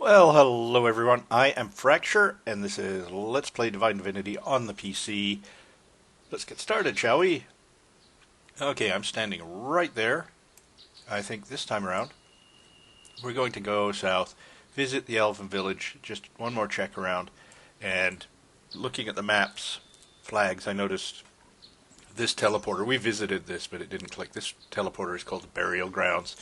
Well, hello everyone. I am Fracture, and this is Let's Play Divine Divinity on the PC. Let's get started, shall we? Okay, I'm standing right there. I think this time around, we're going to go south, visit the Elven village, just one more check around, and looking at the maps, flags, I noticed this teleporter. We visited this, but it didn't click. This teleporter is called the Burial Grounds.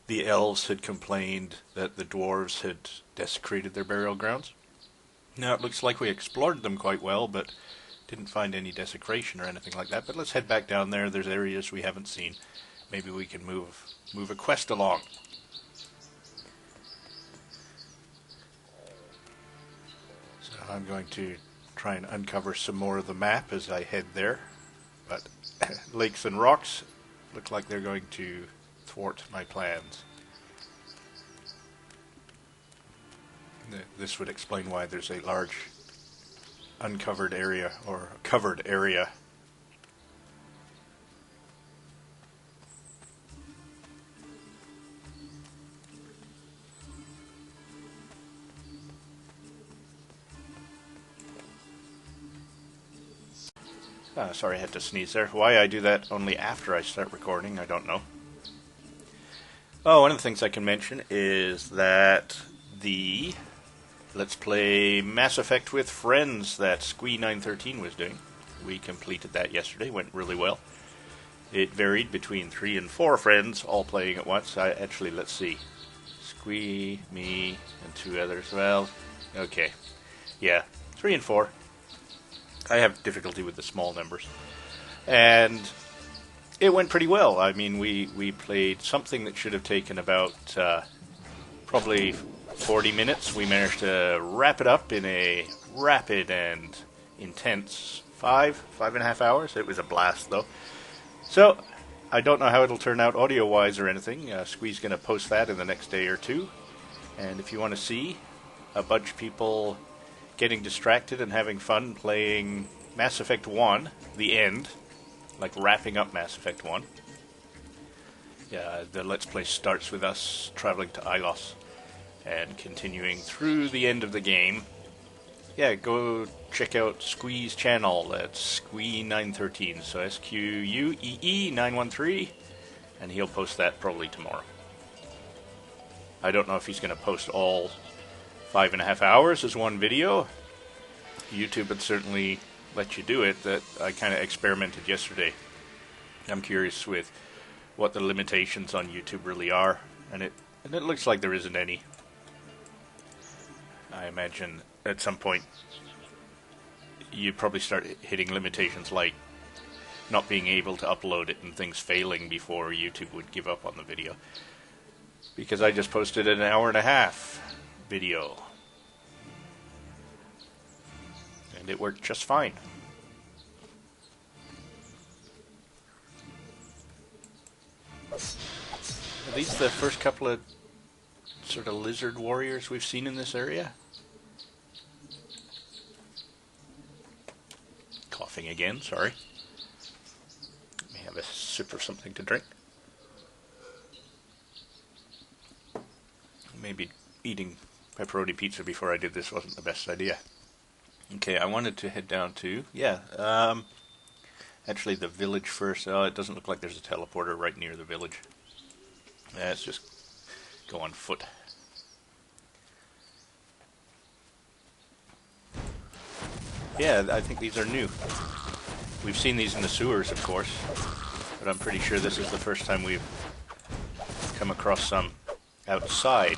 The elves had complained that the dwarves had desecrated their burial grounds. Now it looks like we explored them quite well, but didn't find any desecration or anything like that. But let's head back down there. There's areas we haven't seen. Maybe we can move a quest along. So I'm going to try and uncover some more of the map as I head there. But lakes and rocks look like they're going to thwart my plans. This would explain why there's a large uncovered area, or covered area. Sorry, I had to sneeze there. Why I do that only after I start recording, I don't know. Oh, one of the things I can mention is that the Let's Play Mass Effect with Friends that Squee913 was doing, we completed that yesterday. Went really well. It varied between 3 and 4 friends all playing at once. Actually, let's see. Squee, me, and 2 others. Well, okay. Yeah, 3 and 4. I have difficulty with the small numbers. And it went pretty well. I mean, we played something that should have taken about probably 40 minutes. We managed to wrap it up in a rapid and intense 5.5 hours. It was a blast, though. So, I don't know how it'll turn out audio-wise or anything. Squee's going to post that in the next day or two. And if you want to see a bunch of people getting distracted and having fun playing Mass Effect 1, the end, like wrapping up Mass Effect 1. Yeah, the Let's Play starts with us traveling to Ilos and continuing through the end of the game. Yeah, go check out Squee's channel. That's Squee913, so SQUEE913, and he'll post that probably tomorrow. I don't know if he's going to post all 5.5 hours as one video. YouTube would certainly let you do it. That I kind of experimented yesterday. I'm curious with what the limitations on YouTube really are, and it looks like there isn't any. I imagine at some point you'd probably start hitting limitations like not being able to upload it and things failing before YouTube would give up on the video. Because I just posted an 1.5-hour video. And it worked just fine. Are these the first couple of sort of lizard warriors we've seen in this area? Coughing again, sorry. Let me have a sip of something to drink. Maybe eating pepperoni pizza before I did this wasn't the best idea. Okay, I wanted to head down to, actually the village first. Oh, it doesn't look like there's a teleporter right near the village. Let's just go on foot. Yeah, I think these are new. We've seen these in the sewers, of course, but I'm pretty sure this is the first time we've come across some outside.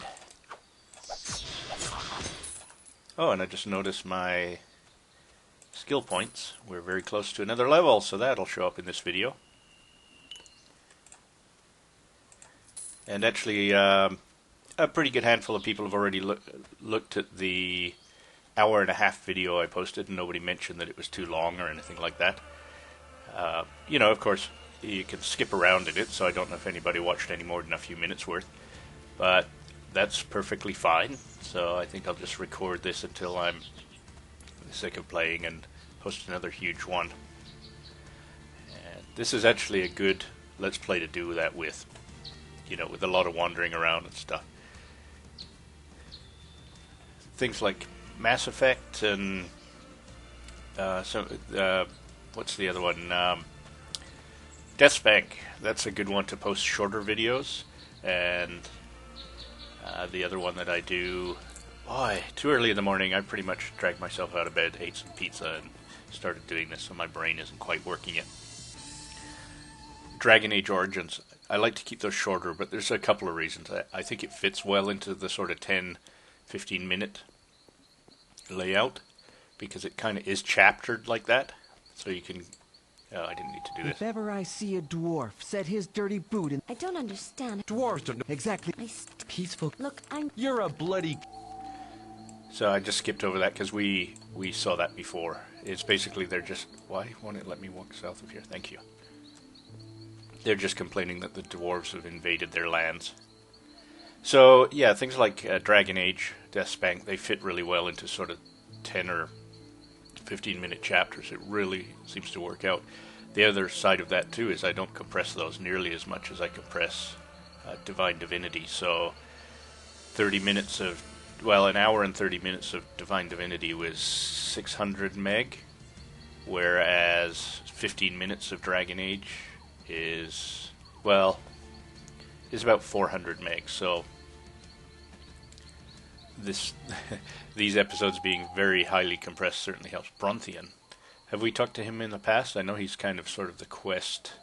Oh, and I just noticed my skill points. We're very close to another level, so that'll show up in this video. And actually, a pretty good handful of people have already looked at the 1.5-hour video I posted, and nobody mentioned that it was too long or anything like that. You know, of course, you can skip around in it, so I don't know if anybody watched any more than a few minutes worth. But that's perfectly fine, so I think I'll just record this until I'm sick of playing and post another huge one. And this is actually a good Let's Play to do that with, you know, with a lot of wandering around and stuff. things like Mass Effect and what's the other one? Deathspank. That's a good one to post shorter videos. And the other one that I do, boy, too early in the morning, I pretty much dragged myself out of bed, ate some pizza, and started doing this, so my brain isn't quite working yet. Dragon Age Origins. I like to keep those shorter, but there's a couple of reasons. I think it fits well into the sort of 10, 15 minute layout, because it kind of is chaptered like that, so you can... Oh, I didn't need to do this. If ever I see a dwarf set his dirty boot in... I don't understand. Dwarves don't know exactly... Peaceful... Look, You're a bloody... So I just skipped over that because we saw that before. It's basically they're just... Why won't it let me walk south of here? Thank you. They're just complaining that the dwarves have invaded their lands. So, yeah, things like Dragon Age, Deathspank, they fit really well into sort of 10 or 15-minute chapters. It really seems to work out. The other side of that, too, is I don't compress those nearly as much as I compress Divine Divinity. So 30 minutes of... Well, an hour and 30 minutes of Divine Divinity was 600 meg, whereas 15 minutes of Dragon Age is, well, is about 400 meg. So this these episodes being very highly compressed certainly helps. Brontheon. Have we talked to him in the past? I know he's kind of sort of the quest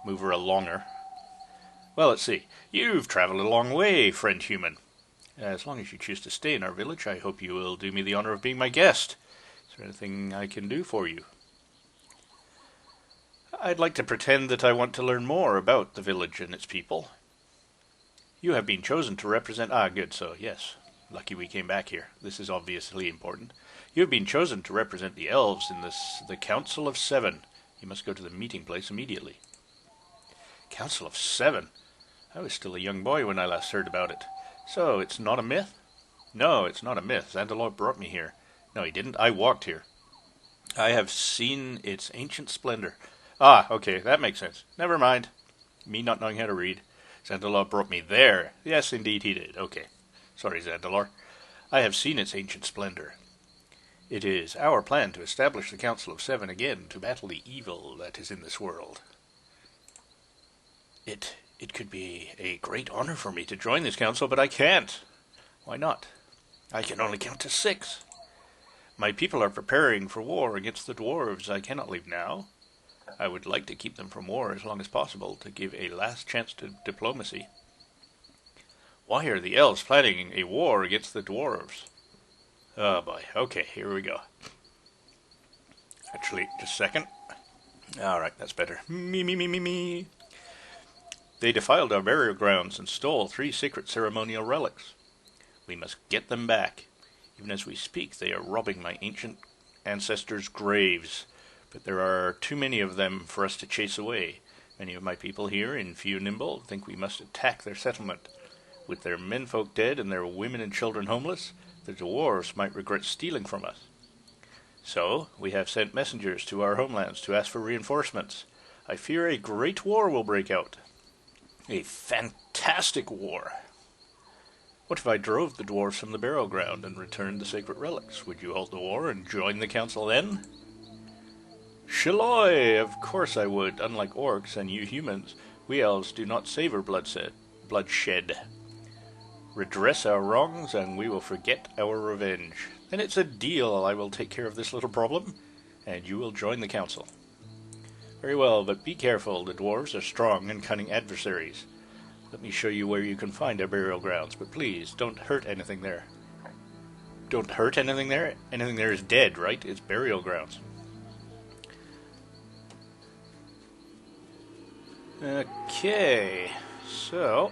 mover alonger. Well, let's see. You've traveled a long way, friend human. As long as you choose to stay in our village, I hope you will do me the honor of being my guest. Is there anything I can do for you? I'd like to pretend that I want to learn more about the village and its people. You have been chosen to represent... Ah, good, so yes. Lucky we came back here. This is obviously important. You have been chosen to represent the elves in the Council of Seven. You must go to the meeting place immediately. Council of Seven? I was still a young boy when I last heard about it. So, it's not a myth? No, it's not a myth. Zandalor brought me here. No, he didn't. I walked here. I have seen its ancient splendor. Ah, okay, that makes sense. Never mind. Me not knowing how to read. Zandalor brought me there. Yes, indeed he did. Okay. Sorry, Zandalor. I have seen its ancient splendor. It is our plan to establish the Council of Seven again to battle the evil that is in this world. It could be a great honor for me to join this council, but I can't. Why not? I can only count to 6. My people are preparing for war against the dwarves. I cannot leave now. I would like to keep them from war as long as possible, to give a last chance to diplomacy. Why are the elves planning a war against the dwarves? Oh boy, okay, here we go. Actually, just a second. Alright, that's better. Me. They defiled our burial grounds and stole 3 sacred ceremonial relics. We must get them back. Even as we speak, they are robbing my ancient ancestors' graves. But there are too many of them for us to chase away. Many of my people here in Few Nimble think we must attack their settlement. With their menfolk dead and their women and children homeless, the dwarves might regret stealing from us. So, we have sent messengers to our homelands to ask for reinforcements. I fear a great war will break out. A fantastic war. What if I drove the dwarves from the burial ground and returned the sacred relics? Would you halt the war and join the council then? Shaloi! Of course I would. Unlike orcs and you humans, we elves do not savor bloodshed. Redress our wrongs and we will forget our revenge. Then it's a deal. I will take care of this little problem, and you will join the council. Very well, but be careful. The dwarves are strong and cunning adversaries. Let me show you where you can find our burial grounds, but please, don't hurt anything there. Don't hurt anything there? Anything there is dead, right? It's burial grounds. Okay, so...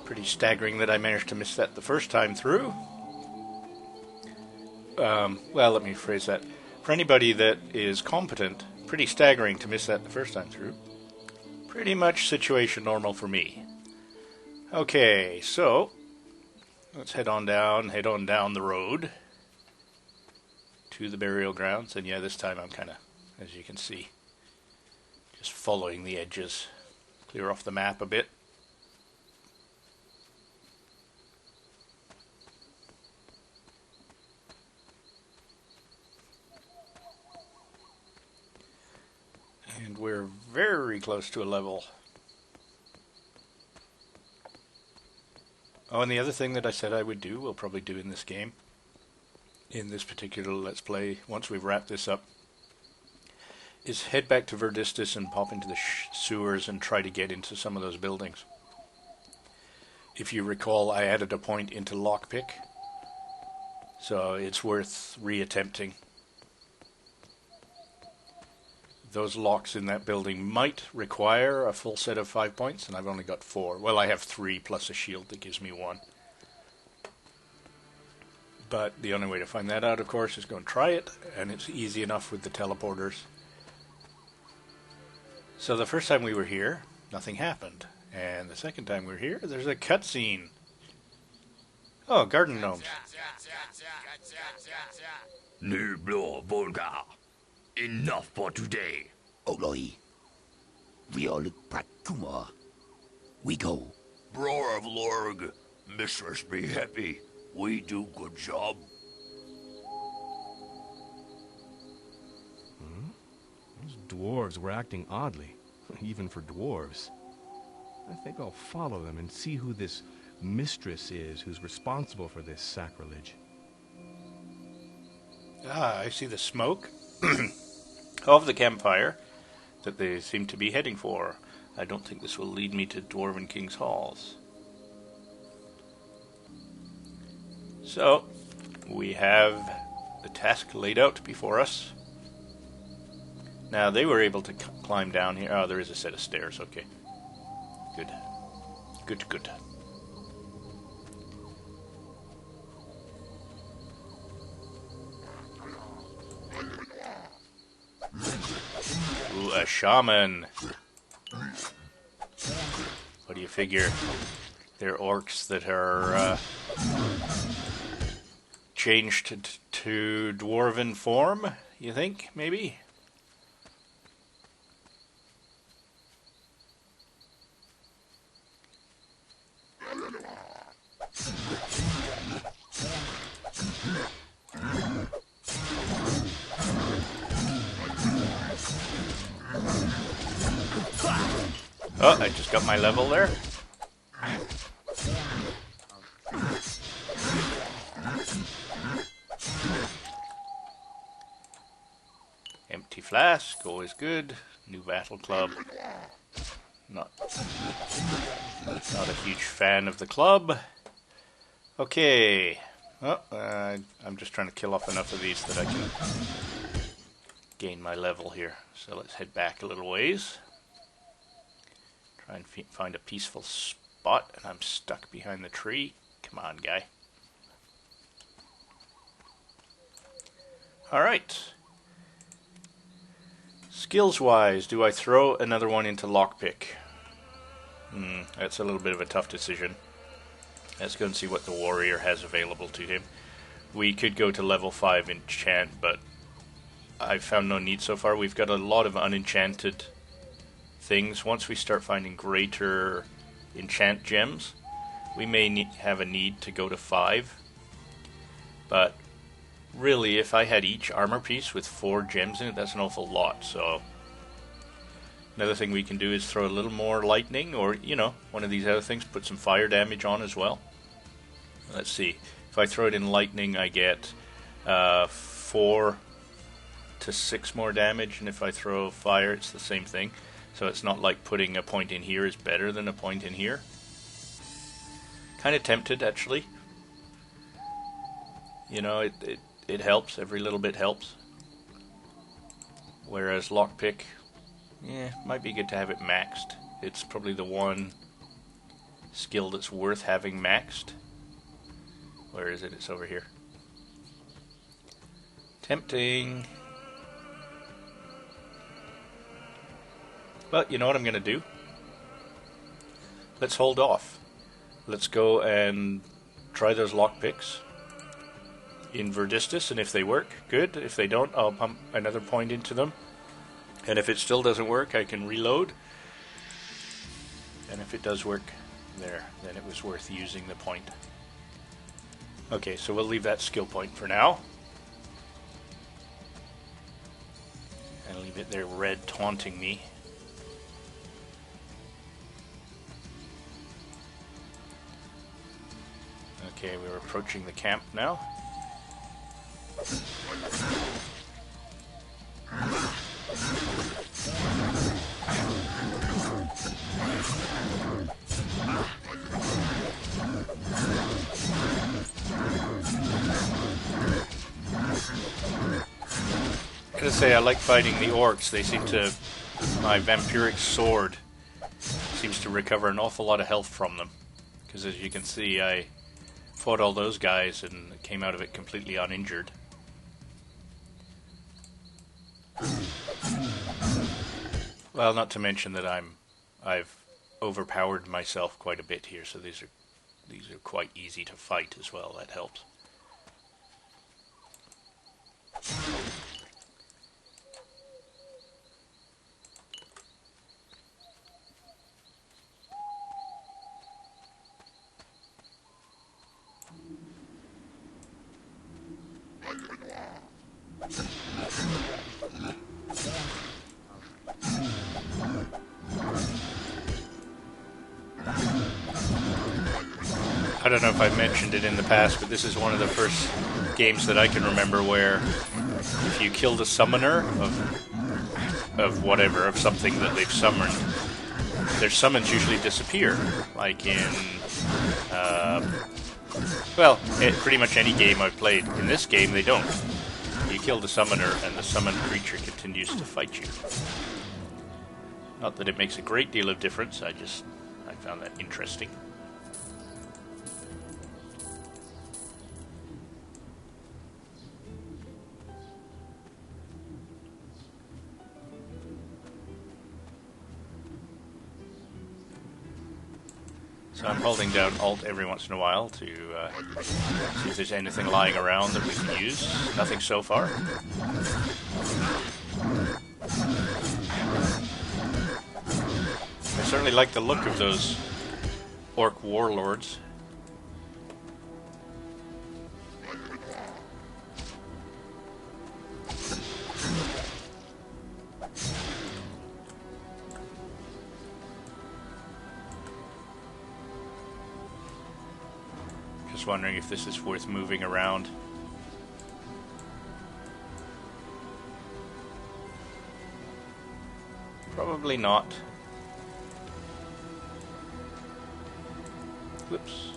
pretty staggering that I managed to miss that the first time through. Well, let me phrase that. For anybody that is competent, pretty staggering to miss that the first time through. Pretty much situation normal for me. Okay, so let's head on down the road to the burial grounds. And yeah, this time I'm kind of, as you can see, just following the edges. Clear off the map a bit. And we're very close to a level. Oh, and the other thing that I said I would do, we'll probably do in this game, in this particular Let's Play, once we've wrapped this up, is head back to Verdistis and pop into the sewers and try to get into some of those buildings. If you recall, I added a point into lockpick, so it's worth reattempting. Those locks in that building might require a full set of 5 points, and I've only got 4. Well, I have 3 plus a shield that gives me 1. But the only way to find that out, of course, is go and try it, and it's easy enough with the teleporters. So the first time we were here, nothing happened. And the second time we were here, there's a cutscene. Oh, garden gnomes. Nublo Volga. Enough for today. Oloi. Riol Prakuma. We go. Bror of Lorg. Mistress be happy. We do good job. Those dwarves were acting oddly, even for dwarves. I think I'll follow them and see who this mistress is who's responsible for this sacrilege. Ah, I see the smoke of the campfire that they seem to be heading for. I don't think this will lead me to Dwarven King's Halls. So, we have the task laid out before us. Now, they were able to climb down here. Oh, there is a set of stairs, okay. Good. Good, good. Ooh, a shaman. What do you figure? They're orcs that are changed to dwarven form, you think, maybe? Oh, I just got my level there. Empty flask, always good. New battle club. Not a huge fan of the club. Okay. Oh, I'm just trying to kill off enough of these that I can gain my level here. So let's head back a little ways. Try and find a peaceful spot, and I'm stuck behind the tree. Come on, guy. Alright. Skills-wise, do I throw another one into lockpick? That's a little bit of a tough decision. Let's go and see what the warrior has available to him. We could go to level 5 enchant, but I've found no need so far. We've got a lot of unenchanted things. Once we start finding greater enchant gems, we may have a need to go to 5. But really, if I had each armor piece with 4 gems in it, that's an awful lot. So another thing we can do is throw a little more lightning, or, you know, one of these other things, put some fire damage on as well. Let's see. If I throw it in lightning, I get 4 to 6 more damage, and if I throw fire, it's the same thing. So it's not like putting a point in here is better than a point in here. Kind of tempted, actually. You know, it helps. Every little bit helps. Whereas lockpick, might be good to have it maxed. It's probably the one skill that's worth having maxed. Where is it? It's over here. Tempting. But you know what I'm going to do? Let's hold off. Let's go and try those lockpicks in Verdistis, and if they work, good. If they don't, I'll pump another point into them. And if it still doesn't work, I can reload. And if it does work, there, then it was worth using the point. Okay, so we'll leave that skill point for now. And leave bit there, red taunting me. Okay, we're approaching the camp now. I gotta say, I like fighting the orcs. They seem to... My vampiric sword seems to recover an awful lot of health from them. Because as you can see, I fought all those guys and came out of it completely uninjured. Well, not to mention that I've overpowered myself quite a bit here, so these are quite easy to fight as well. That helps. I don't know if I've mentioned it in the past, but this is one of the first games that I can remember where if you killed a summoner of whatever, of something that they've summoned, their summons usually disappear. Like in, pretty much any game I've played. In this game, they don't. You kill the summoner, and the summoned creature continues to fight you. Not that it makes a great deal of difference, I found that interesting. So I'm holding down Alt every once in a while to see if there's anything lying around that we can use. Nothing so far. I certainly like the look of those orc warlords. Just wondering if this is worth moving around. Probably not. Whoops.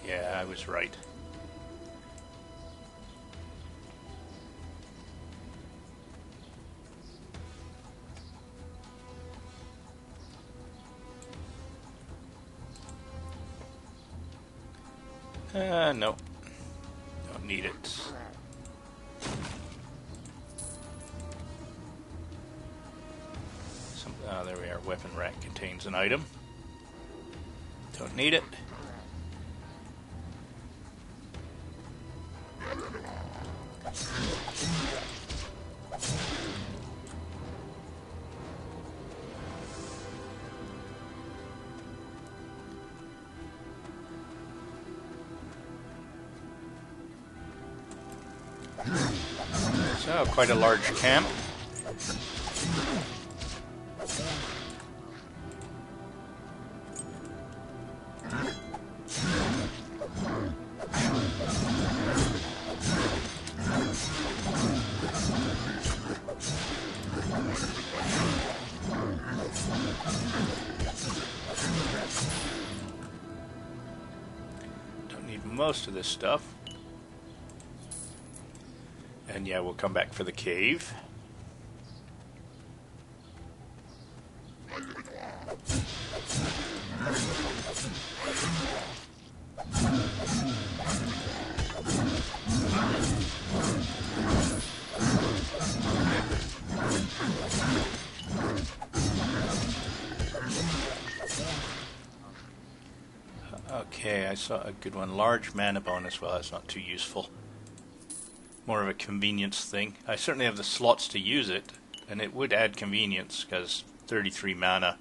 Yeah, I was right. No. Don't need it. There we are. Weapon rack contains an item. Don't need it. So, quite a large camp. Don't need most of this stuff. And yeah, we'll come back for the cave. Okay, I saw a good one. Large mana bonus. Well, that's not too useful. More of a convenience thing. I certainly have the slots to use it, and it would add convenience, because 33 mana,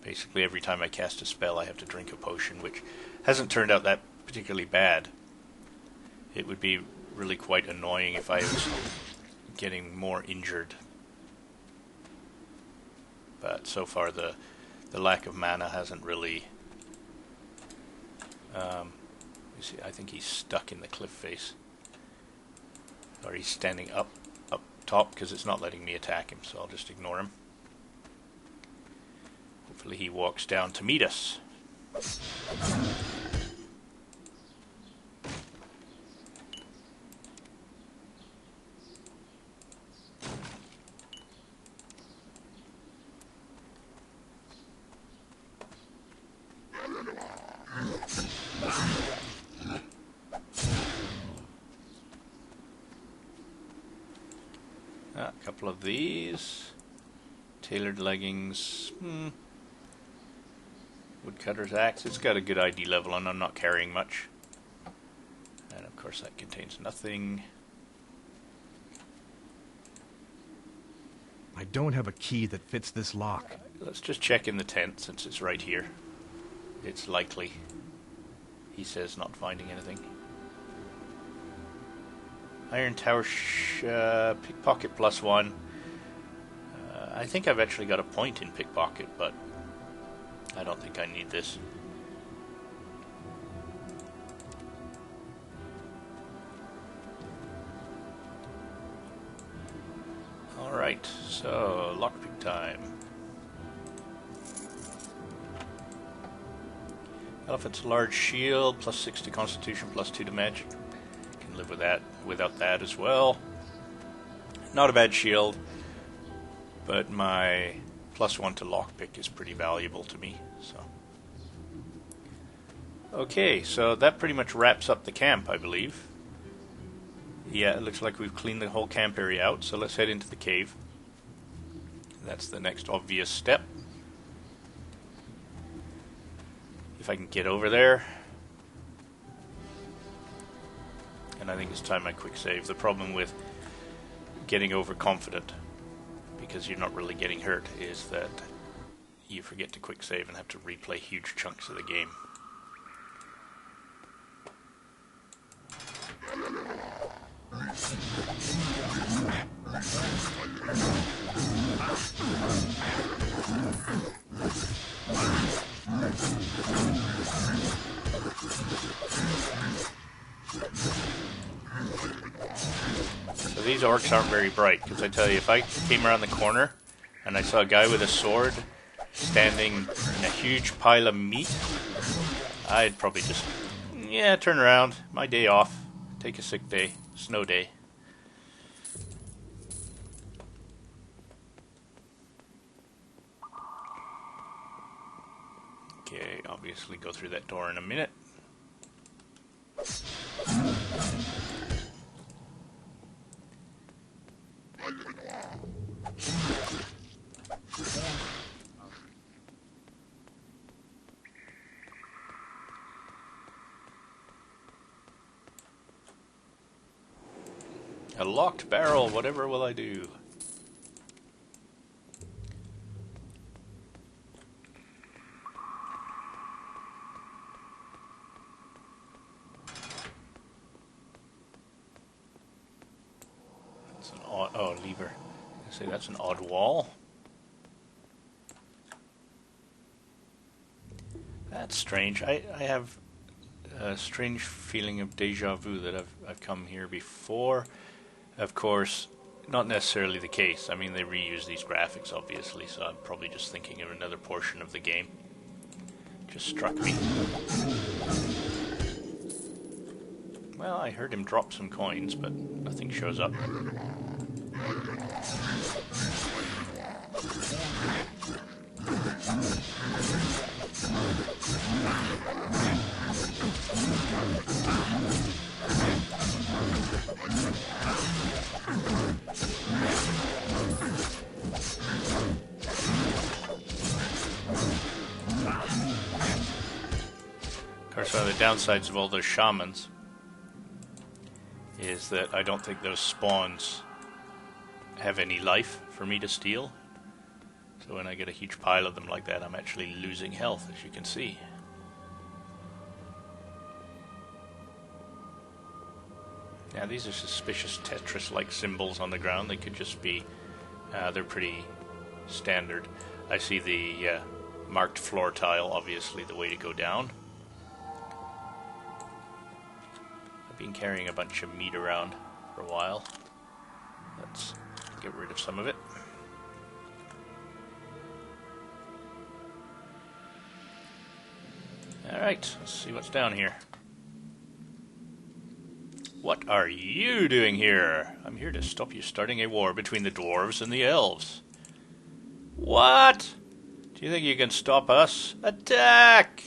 basically every time I cast a spell I have to drink a potion, which hasn't turned out that particularly bad. It would be really quite annoying if I was getting more injured. But so far the lack of mana hasn't really... you see, I think he's stuck in the cliff face. Or he's standing up top because it's not letting me attack him, so I'll just ignore him. Hopefully he walks down to meet us. A couple of these. Tailored leggings. Woodcutter's axe. It's got a good ID level and I'm not carrying much. And of course that contains nothing. I don't have a key that fits this lock. Let's just check in the tent since it's right here. It's likely. He says not finding anything. Iron Tower pickpocket +1. I think I've actually got a point in pickpocket, but I don't think I need this. Alright, so lockpick time. Elephant's large shield, +6 to constitution, +2 to magic. Can live with that, without that as well. Not a bad shield, but my +1 to lockpick is pretty valuable to me. So, okay, so that pretty much wraps up the camp, I believe. Yeah, it looks like we've cleaned the whole camp area out, so let's head into the cave. That's the next obvious step. If I can get over there. And I think it's time I quick save. The problem with getting overconfident, because you're not really getting hurt, is that you forget to quick save and have to replay huge chunks of the game. So these orcs aren't very bright, because I tell you, if I came around the corner and I saw a guy with a sword standing in a huge pile of meat, I'd probably just, yeah, turn around, my day off, take a sick day, snow day. Okay, obviously go through that door in a minute. A locked barrel, whatever will I do? That's an odd, oh, lever. I say that's an odd wall. That's strange. I have a strange feeling of deja vu that I've come here before. Of course, not necessarily the case. I mean, they reuse these graphics, obviously, so I'm probably just thinking of another portion of the game. Just struck me. Well, I heard him drop some coins, but nothing shows up. Of course, one of the downsides of all those shamans is that I don't think those spawns have any life for me to steal. So when I get a huge pile of them like that, I'm actually losing health, as you can see. Now these are suspicious Tetris-like symbols on the ground. They could just be, they're pretty standard. I see the marked floor tile, obviously the way to go down. I've been carrying a bunch of meat around for a while. Let's get rid of some of it. Alright, let's see what's down here. What are you doing here? I'm here to stop you starting a war between the dwarves and the elves. What? Do you think you can stop us? Attack!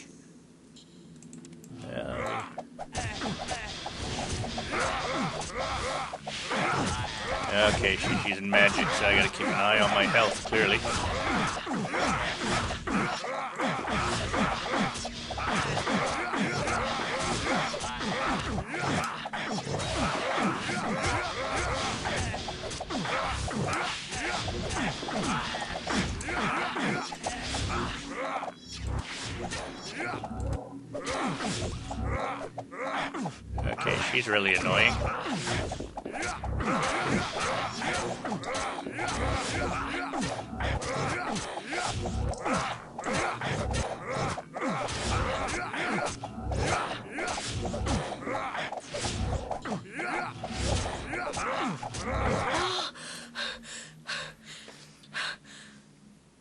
Okay, she's using magic, so I gotta keep an eye on my health, clearly. Okay, she's really annoying.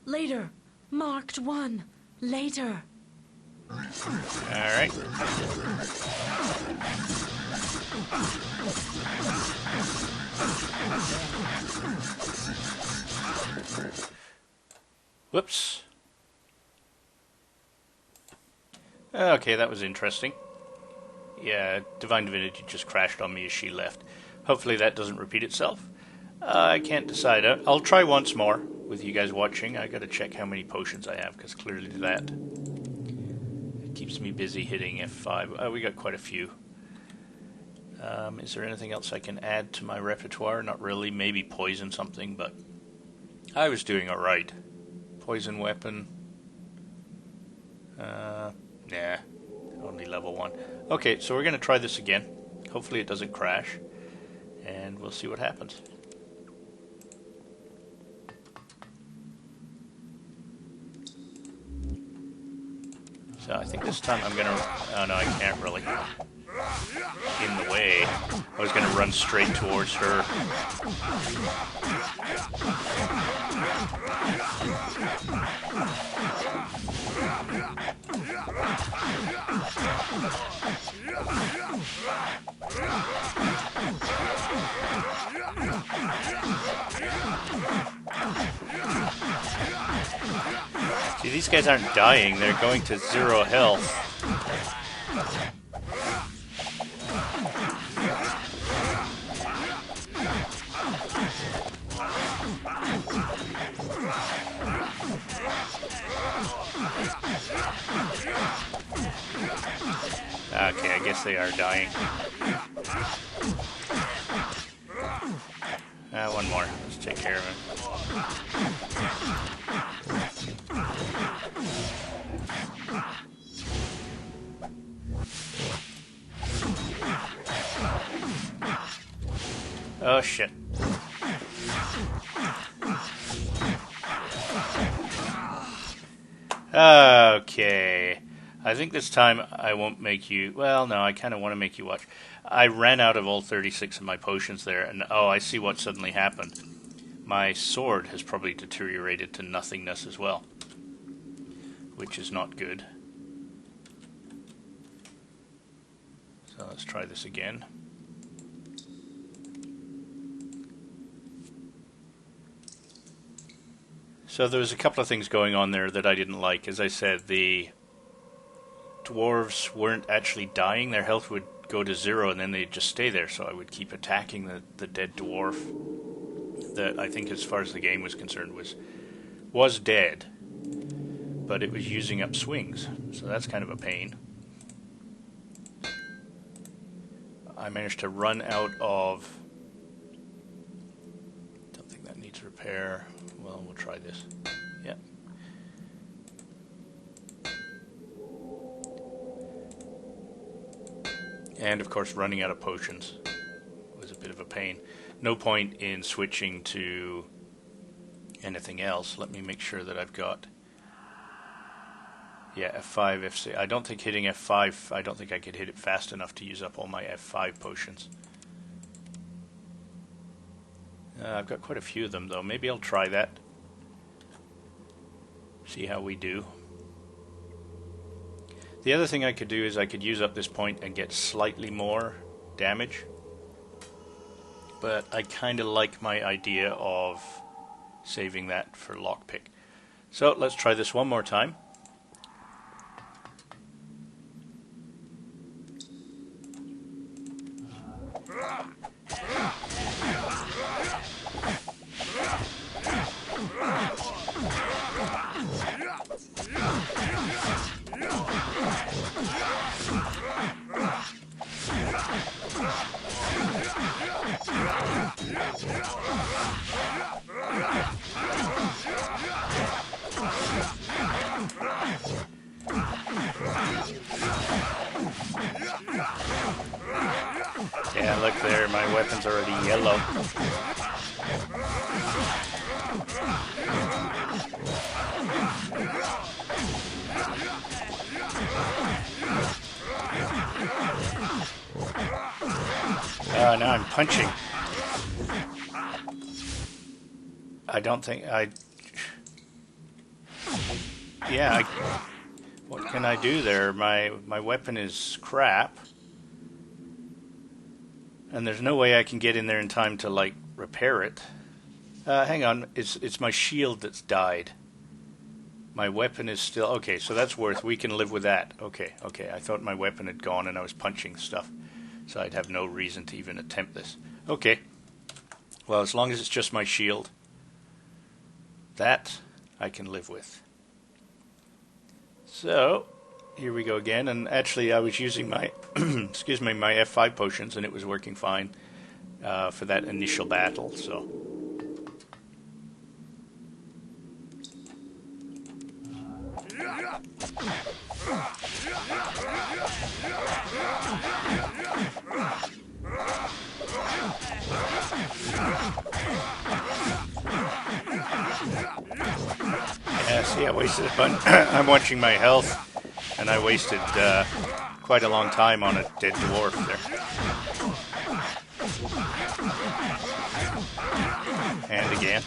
Later. Marked 1. Later. Alright. Whoops. Okay, that was interesting. Yeah, Divine Divinity just crashed on me as she left. Hopefully that doesn't repeat itself. I can't decide. I'll try once more with you guys watching. I gotta check how many potions I have, because clearly that keeps me busy hitting F5. Oh, we got quite a few. Is there anything else I can add to my repertoire? Not really. Maybe poison something, but I was doing alright. Poison weapon. Nah. Only level 1. Okay, so we're going to try this again. Hopefully it doesn't crash. And we'll see what happens. So I think this time I'm going to... Oh no, I can't really. In the way. I was going to run straight towards her. See, these guys aren't dying, they're going to 0 health. Okay, I guess they are dying. One more. Let's take care of him. Oh shit. Okay. I think this time I won't make you... Well, no, I kind of want to make you watch. I ran out of all 36 of my potions there, and oh, I see what suddenly happened. My sword has probably deteriorated to nothingness as well, which is not good. So let's try this again. So there was a couple of things going on there that I didn't like. As I said, the dwarves weren't actually dying. Their health would go to 0 and then they'd just stay there. So I would keep attacking the dead dwarf that I think, as far as the game was concerned, was dead. But it was using up swings. So that's kind of a pain. I managed to run out of... Don't think that needs repair. Well, we'll try this. Yep. And of course running out of potions. pain. No point in switching to anything else. Let me make sure that I've got... Yeah, F5, F6. I don't think hitting F5, I don't think I could hit it fast enough to use up all my F5 potions. I've got quite a few of them, though. Maybe I'll try that. See how we do. The other thing I could do is I could use up this point and get slightly more damage. But I kind of like my idea of saving that for lockpick. So let's try this one more time. Yeah, look there, my weapon's already yellow. Now I'm punching. I don't think I... Yeah, what can I do there? My weapon is crap. And there's no way I can get in there in time to, like, repair it. Hang on, it's my shield that's died. My weapon is still... Okay, so that's worth... We can live with that. Okay. I thought my weapon had gone and I was punching stuff. So I'd have no reason to even attempt this. Okay. Well, as long as it's just my shield, that I can live with. So, here we go again. And actually, I was using my, excuse me, my F5 potions, and it was working fine for that initial battle. So. Yeah, see, I wasted a bunch. I'm watching my health, and I wasted quite a long time on a dead dwarf there. And again.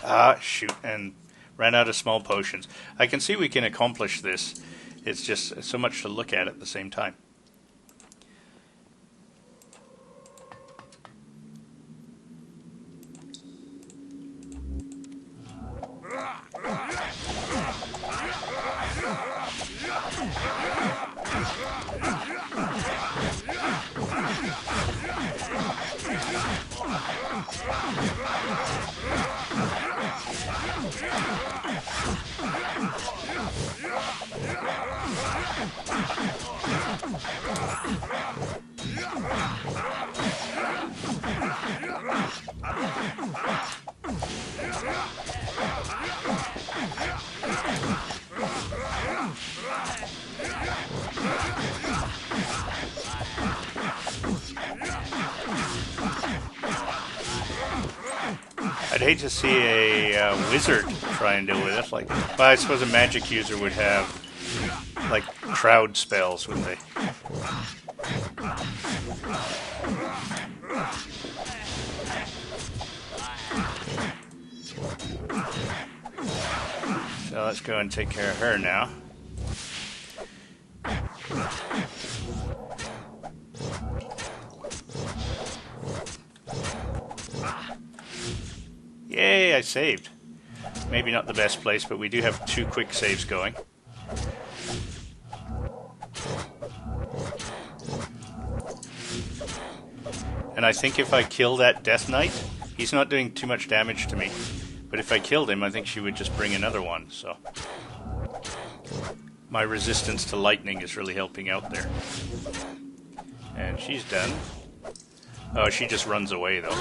Ah, shoot, and ran out of small potions. I can see we can accomplish this. It's just so much to look at the same time. I'd hate to see a wizard try and deal with it. Like, well, I suppose a magic user would have, like, crowd spells, wouldn't they? So let's go and take care of her now. Yay, I saved. Maybe not the best place, but we do have 2 quick saves going. And I think if I kill that Death Knight, he's not doing too much damage to me. But if I killed him, I think she would just bring another one, so... My resistance to lightning is really helping out there. And she's done. Oh, she just runs away, though.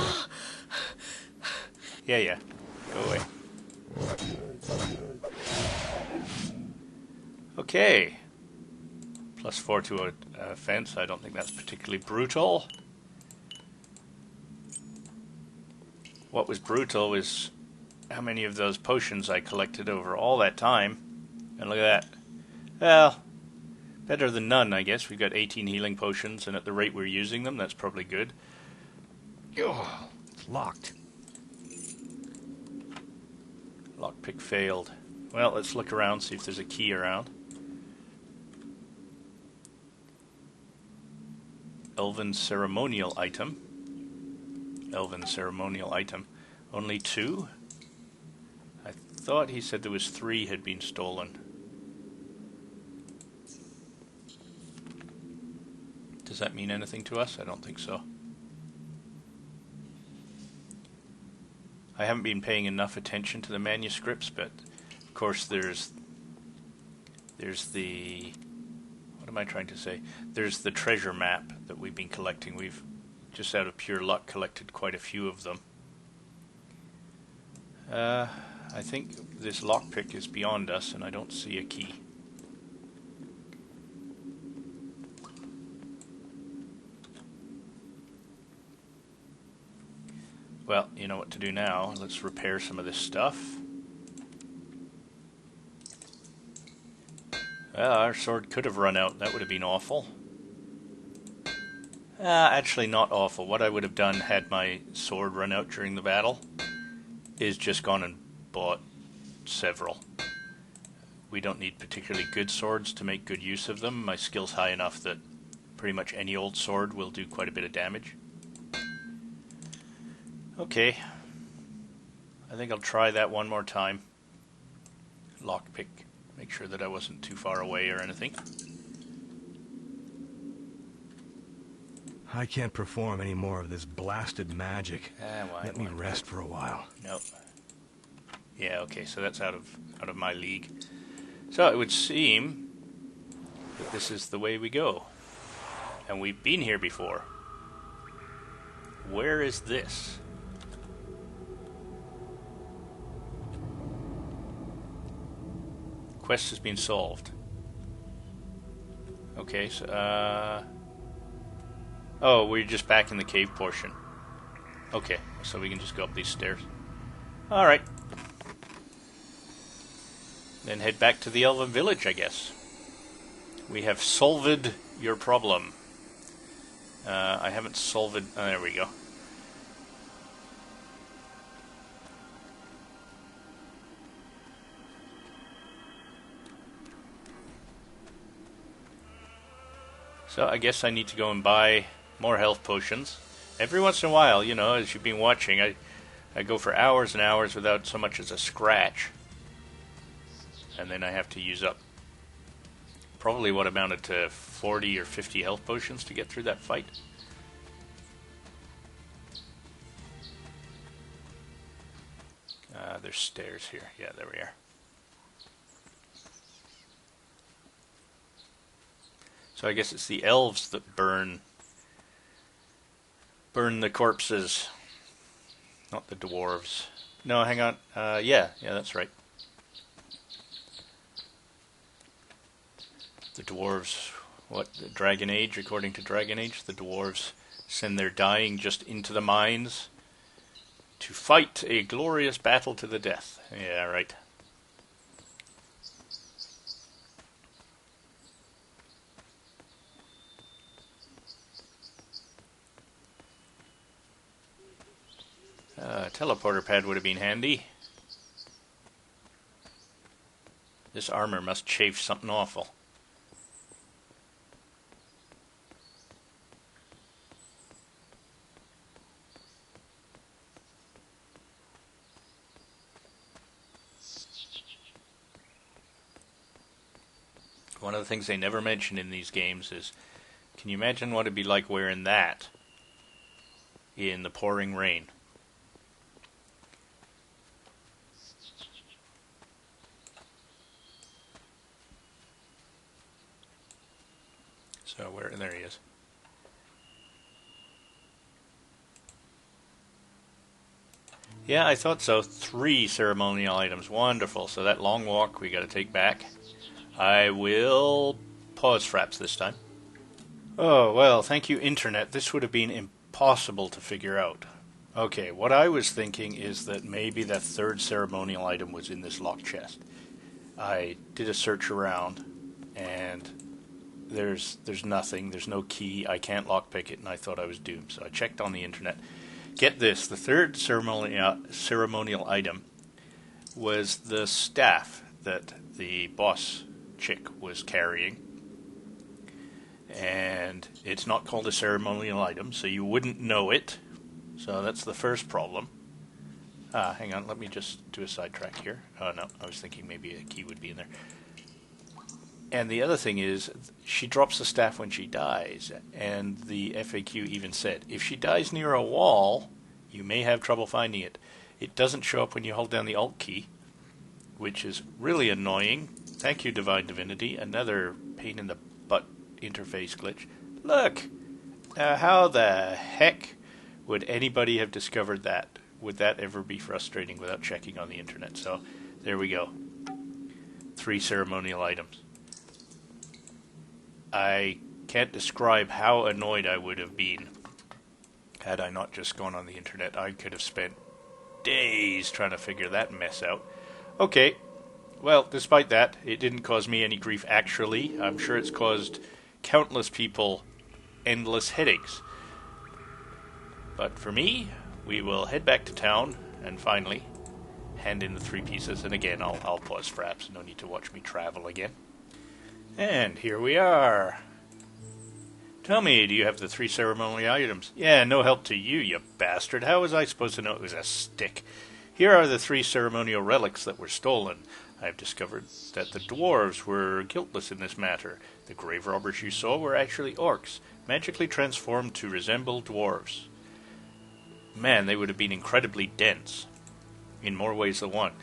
Yeah. Go away. Okay. +4 to offense. I don't think that's particularly brutal. What was brutal was how many of those potions I collected over all that time. And look at that. Well, better than none, I guess. We've got 18 healing potions, and at the rate we're using them, that's probably good. Oh, it's locked. Lockpick failed. Well, let's look around, see if there's a key around. Elven ceremonial item. Elven ceremonial item. Only 2? I thought he said there was 3 had been stolen. Does that mean anything to us? I don't think so. I haven't been paying enough attention to the manuscripts, but of course there's the, what am I trying to say? There's the treasure map that we've been collecting. We've, just out of pure luck, collected quite a few of them. I think this lockpick is beyond us, and I don't see a key. Well, you know what to do now. Let's repair some of this stuff. Well, our sword could have run out. That would have been awful. Actually not awful. What I would have done had my sword run out during the battle is just gone and bought several. We don't need particularly good swords to make good use of them. My skill's high enough that pretty much any old sword will do quite a bit of damage. Okay, I think I'll try that one more time. Lockpick, make sure that I wasn't too far away or anything. I can't perform any more of this blasted magic. Let me rest for a while. Nope. Yeah, okay, so that's out of my league. So it would seem that this is the way we go. And we've been here before. Where is this? Quest has been solved. Okay, so, oh, we're just back in the cave portion. Okay, so we can just go up these stairs. Alright. Then head back to the Elven village, I guess. We have solved your problem. I haven't solved... Oh, there we go. So I guess I need to go and buy more health potions. Every once in a while, you know, as you've been watching, I go for hours and hours without so much as a scratch. And then I have to use up probably what amounted to 40 or 50 health potions to get through that fight. There's stairs here. Yeah, there we are. So I guess it's the elves that burn the corpses, not the dwarves. No, hang on. Yeah, that's right. The dwarves, what, Dragon Age, according to Dragon Age, the dwarves send their dying just into the mines to fight a glorious battle to the death. Yeah, right. Teleporter pad would have been handy. This armor must chafe something awful. One of the things they never mention in these games is, can you imagine what it'd be like wearing that in the pouring rain? So there he is. Yeah, I thought so. 3 ceremonial items. Wonderful. So that long walk we got to take back. I will pause fraps this time. Oh, well, thank you, Internet. This would have been impossible to figure out. Okay, what I was thinking is that maybe that third ceremonial item was in this locked chest. I did a search around, and there's nothing. There's no key. I can't lockpick it, and I thought I was doomed. So I checked on the Internet. Get this, the third ceremonial item was the staff that the boss chick was carrying. And it's not called a ceremonial item, so you wouldn't know it. So that's the first problem. Hang on, let me just do a sidetrack here. Oh no, I was thinking maybe a key would be in there. And the other thing is, she drops the staff when she dies, and the FAQ even said, if she dies near a wall, you may have trouble finding it. It doesn't show up when you hold down the Alt key, which is really annoying. Thank you, Divine Divinity. Another pain in the butt interface glitch. Look! How the heck would anybody have discovered that? Would that ever be frustrating without checking on the Internet? So, there we go. 3 ceremonial items. I can't describe how annoyed I would have been had I not just gone on the Internet. I could have spent days trying to figure that mess out. Okay, well, despite that, it didn't cause me any grief actually. I'm sure it's caused countless people endless headaches. But for me, we will head back to town and finally hand in the 3 pieces. And again, I'll pause fraps. No need to watch me travel again. And here we are. Tell me, do you have the 3 ceremonial items? Yeah, no help to you, you bastard. How was I supposed to know it was a stick? Here are the 3 ceremonial relics that were stolen. I have discovered that the dwarves were guiltless in this matter. The grave robbers you saw were actually orcs, magically transformed to resemble dwarves. Man, they would have been incredibly dense, in more ways than one.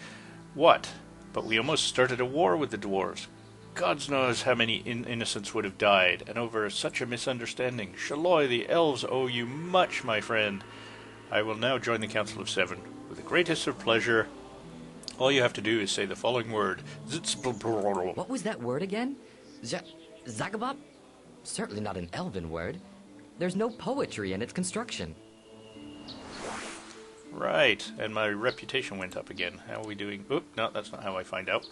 What? But we almost started a war with the dwarves. God knows how many innocents would have died, and over such a misunderstanding. Shaloi, the elves owe you much, my friend. I will now join the Council of 7 with the greatest of pleasure. All you have to do is say the following word. What was that word again? Zagabop? Certainly not an elven word. There's no poetry in its construction. Right, and my reputation went up again. How are we doing? Oop, no, that's not how I find out.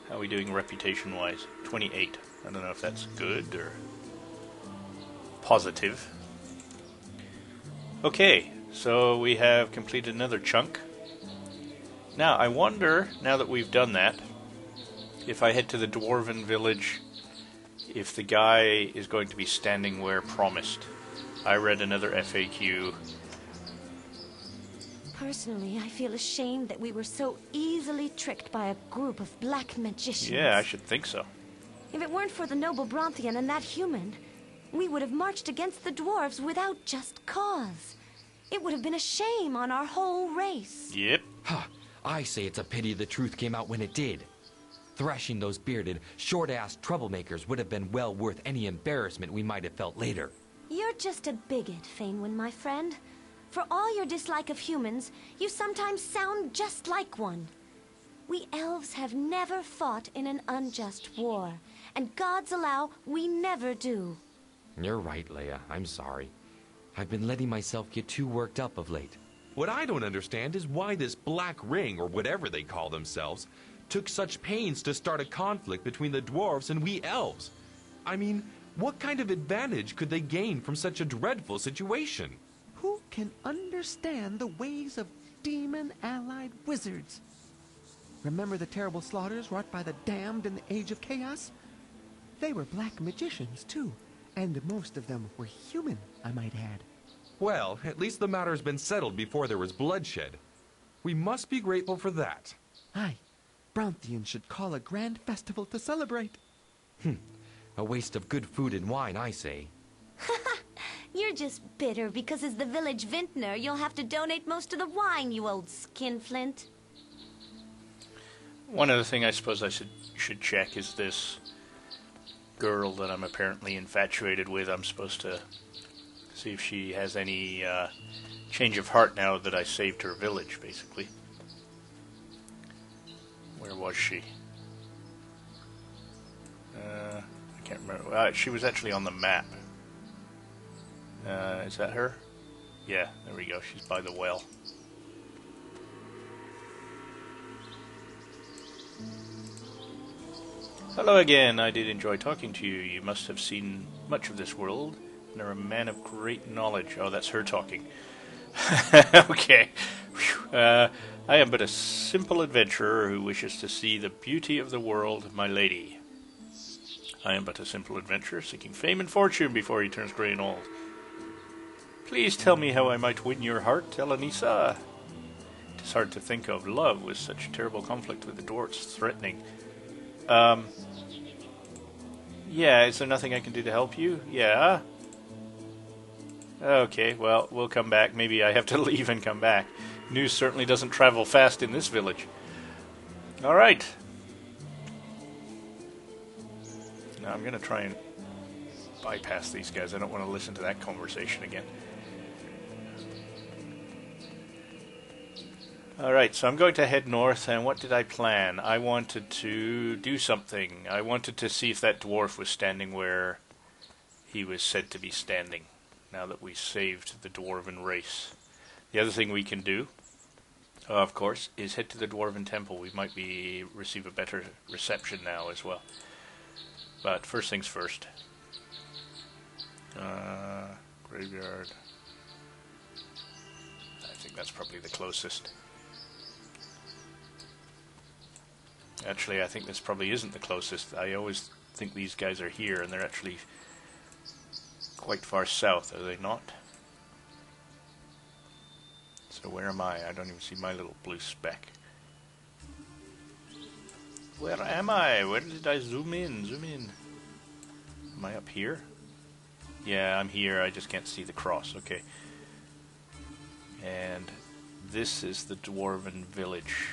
How are we doing reputation-wise? 28. I don't know if that's good or positive. Okay, so we have completed another chunk. Now, I wonder, now that we've done that, if I head to the Dwarven village, if the guy is going to be standing where promised. I read another FAQ. Personally, I feel ashamed that we were so easily tricked by a group of black magicians. Yeah, I should think so. If it weren't for the noble Bronthian and that human, we would have marched against the dwarves without just cause. It would have been a shame on our whole race. Yep. I say it's a pity the truth came out when it did. Thrashing those bearded, short-assed troublemakers would have been well worth any embarrassment we might have felt later. You're just a bigot, Fainwin, my friend. For all your dislike of humans, you sometimes sound just like one. We elves have never fought in an unjust war, and gods allow we never do. You're right, Leia. I'm sorry. I've been letting myself get too worked up of late. What I don't understand is why this Black Ring, or whatever they call themselves, took such pains to start a conflict between the dwarves and we elves. I mean, what kind of advantage could they gain from such a dreadful situation? Who can understand the ways of demon-allied wizards? Remember the terrible slaughters wrought by the damned in the Age of Chaos? They were black magicians, too, and most of them were human, I might add. Well, at least the matter's been settled before there was bloodshed. We must be grateful for that. Aye, Bronthian should call a grand festival to celebrate. A waste of good food and wine, I say. You're just bitter because as the village vintner, you'll have to donate most of the wine, you old skinflint. One other thing I suppose I should check is this girl that I'm apparently infatuated with. I'm supposed to see if she has any change of heart now that I saved her village, basically. Where was she? I can't remember. She was actually on the map. Is that her? Yeah, there we go. She's by the well. Hello again. I did enjoy talking to you. You must have seen much of this world and are a man of great knowledge. Oh, that's her talking. Okay. I am but a simple adventurer who wishes to see the beauty of the world, my lady. I am but a simple adventurer seeking fame and fortune before he turns grey and old. Please tell me how I might win your heart, Elenisa. It is hard to think of love with such terrible conflict with the dwarves threatening. Yeah, is there nothing I can do to help you? Yeah. Okay, well, we'll come back. Maybe I have to leave and come back. News certainly doesn't travel fast in this village. Alright. Now I'm going to try and bypass these guys. I don't want to listen to that conversation again. Alright, so I'm going to head north, and what did I plan? I wanted to do something. I wanted to see if that dwarf was standing where he was said to be standing, now that we saved the Dwarven race. The other thing we can do, of course, is head to the Dwarven temple. We might receive a better reception now as well. But first things first. Graveyard. I think that's probably the closest. Actually, I think this probably isn't the closest. I always think these guys are here, and they're actually quite far south, are they not? So where am I? I don't even see my little blue speck. Where am I? Where did I zoom in? Zoom in. Am I up here? Yeah, I'm here. I just can't see the cross. Okay. And this is the Dwarven village.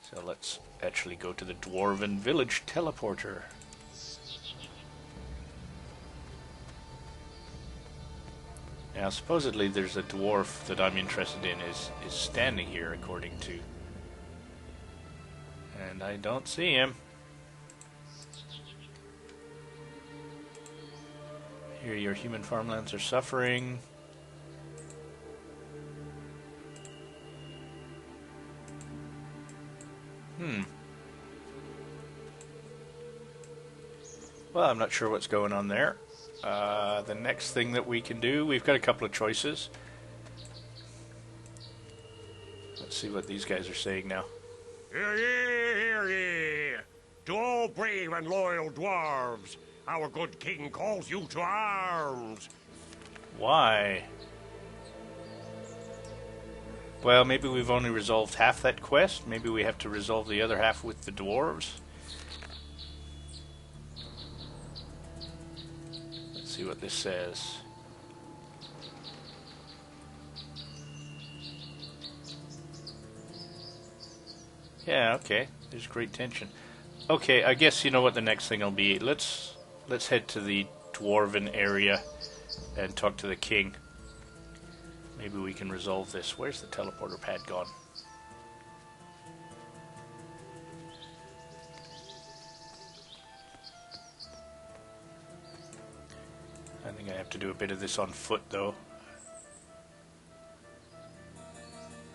So let's actually go to the Dwarven village teleporter. Now, supposedly there's a dwarf that I'm interested in is standing here, according to... And I don't see him. Here, your human farmlands are suffering. Well, I'm not sure what's going on there. The next thing that we can do, we've got a couple of choices. Let's see what these guys are saying now. Hear ye, hear ye! To all brave and loyal dwarves, our good king calls you to arms! Why? Well, maybe we've only resolved half that quest. Maybe we have to resolve the other half with the dwarves. Let's see what this says. Yeah, okay. There's great tension. Okay, I guess you know what the next thing will be. Let's head to the Dwarven area and talk to the king. Maybe we can resolve this. Where's the teleporter pad gone? I think I have to do a bit of this on foot, though.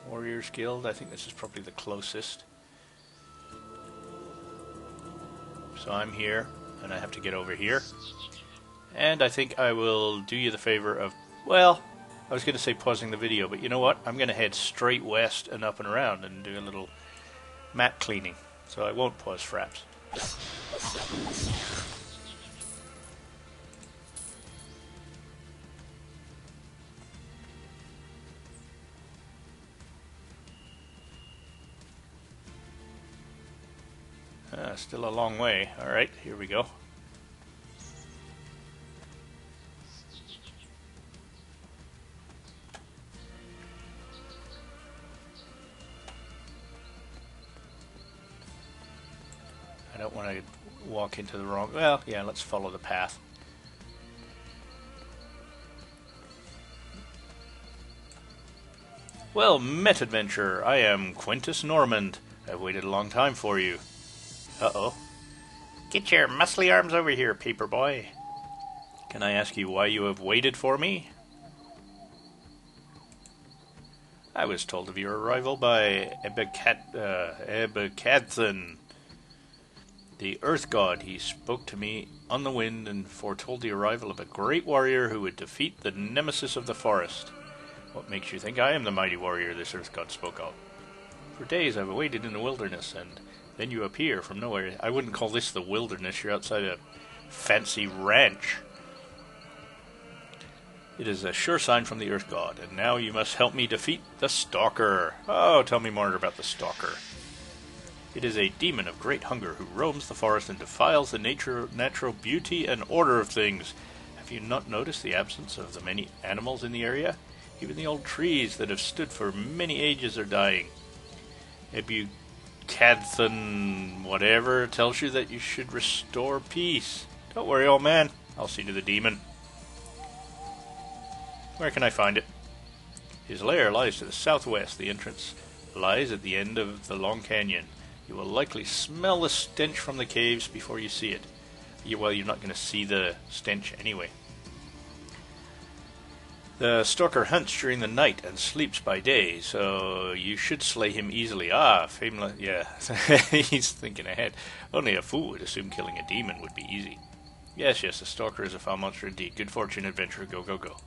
Warriors Guild, I think this is probably the closest. So I'm here, and I have to get over here. And I think I will do you the favor of, well, I was going to say pausing the video, but you know what? I'm going to head straight west and up and around and do a little map cleaning. So I won't pause fraps. Still a long way. Alright, here we go. I don't want to walk into the wrong... Well, yeah, let's follow the path. Well met, adventurer. I am Quintus Normand. I've waited a long time for you. Uh-oh. Get your muscly arms over here, paper boy. Can I ask you why you have waited for me? I was told of your arrival by Ebekadthan, the earth god. He spoke to me on the wind and foretold the arrival of a great warrior who would defeat the nemesis of the forest. What makes you think I am the mighty warrior this earth god spoke of? For days I've waited in the wilderness, and then you appear from nowhere. I wouldn't call this the wilderness. You're outside a fancy ranch. It is a sure sign from the earth god, and now you must help me defeat the stalker. Oh, tell me more about the stalker. It is a demon of great hunger who roams the forest and defiles the natural beauty and order of things. Have you not noticed the absence of the many animals in the area? Even the old trees that have stood for many ages are dying. Ebukadthan whatever tells you that you should restore peace. Don't worry, old man. I'll see to the demon. Where can I find it? His lair lies to the southwest. The entrance lies at the end of the long canyon. You will likely smell the stench from the caves before you see it. Well, you're not going to see the stench anyway. The stalker hunts during the night and sleeps by day, so you should slay him easily. Ah, Fameless. Yeah, he's thinking ahead. Only a fool would assume killing a demon would be easy. Yes, the stalker is a foul monster indeed. Good fortune, adventurer. Go, go, go.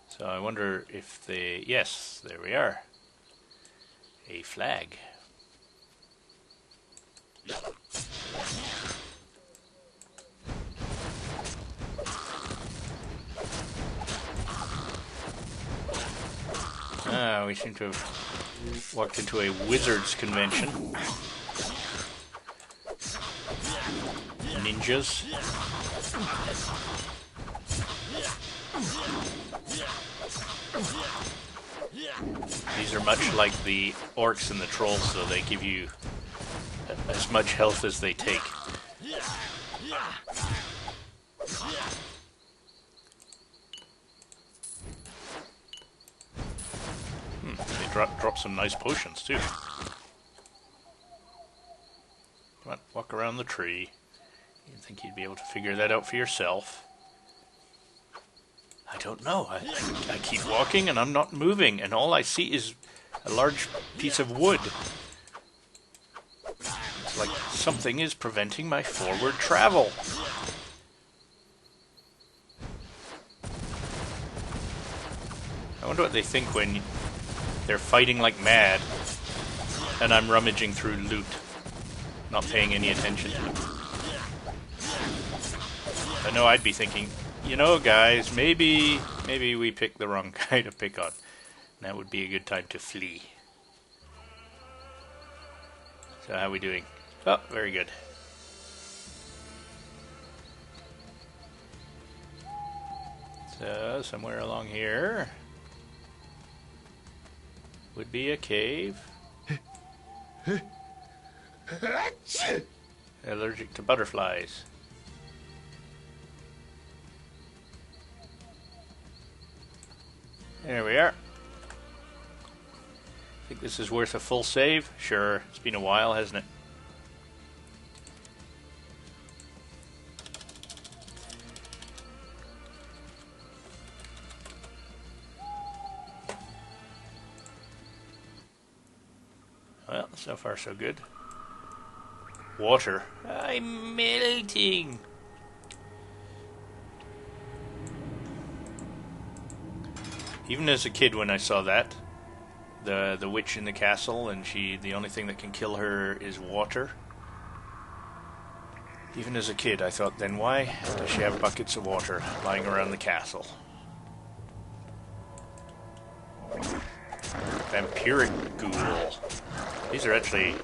So I wonder if they... Yes, there we are. A flag. Ah, we seem to have walked into a wizards convention. Ninjas. These are much like the orcs and the trolls, so they give you as much health as they take. They drop some nice potions too. Come on, walk around the tree. You'd think you'd be able to figure that out for yourself. I don't know. I keep walking and I'm not moving, and all I see is a large piece of wood. It's like something is preventing my forward travel. I wonder what they think when they're fighting like mad and I'm rummaging through loot, not paying any attention to them. I know I'd be thinking, you know, guys, maybe we picked the wrong guy to pick on. That would be a good time to flee. So how are we doing? Oh, very good. So somewhere along here would be a cave. Allergic to butterflies. There we are. Think this is worth a full save? Sure. It's been a while, hasn't it? Well, so far so good. Water. I'm melting. Even as a kid, when I saw that, the witch in the castle, and the only thing that can kill her is water. Even as a kid, I thought, then why does she have buckets of water lying around the castle? Vampiric ghoul. These are actually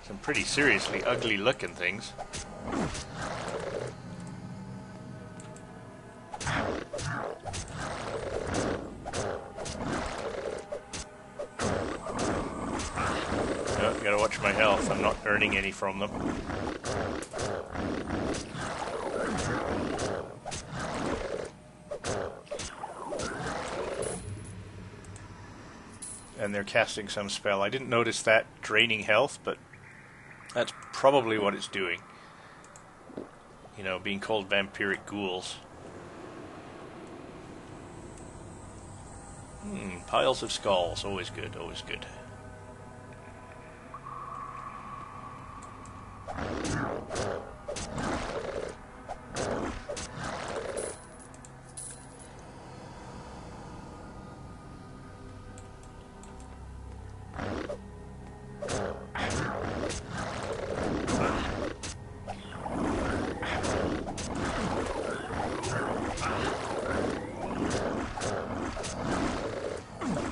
some pretty seriously ugly looking things. Oh, gotta watch my health. I'm not earning any from them. and they're casting some spell. I didn't notice that draining health, but that's probably what it's doing. You know, being called vampiric ghouls. Piles of skulls. Always good, always good.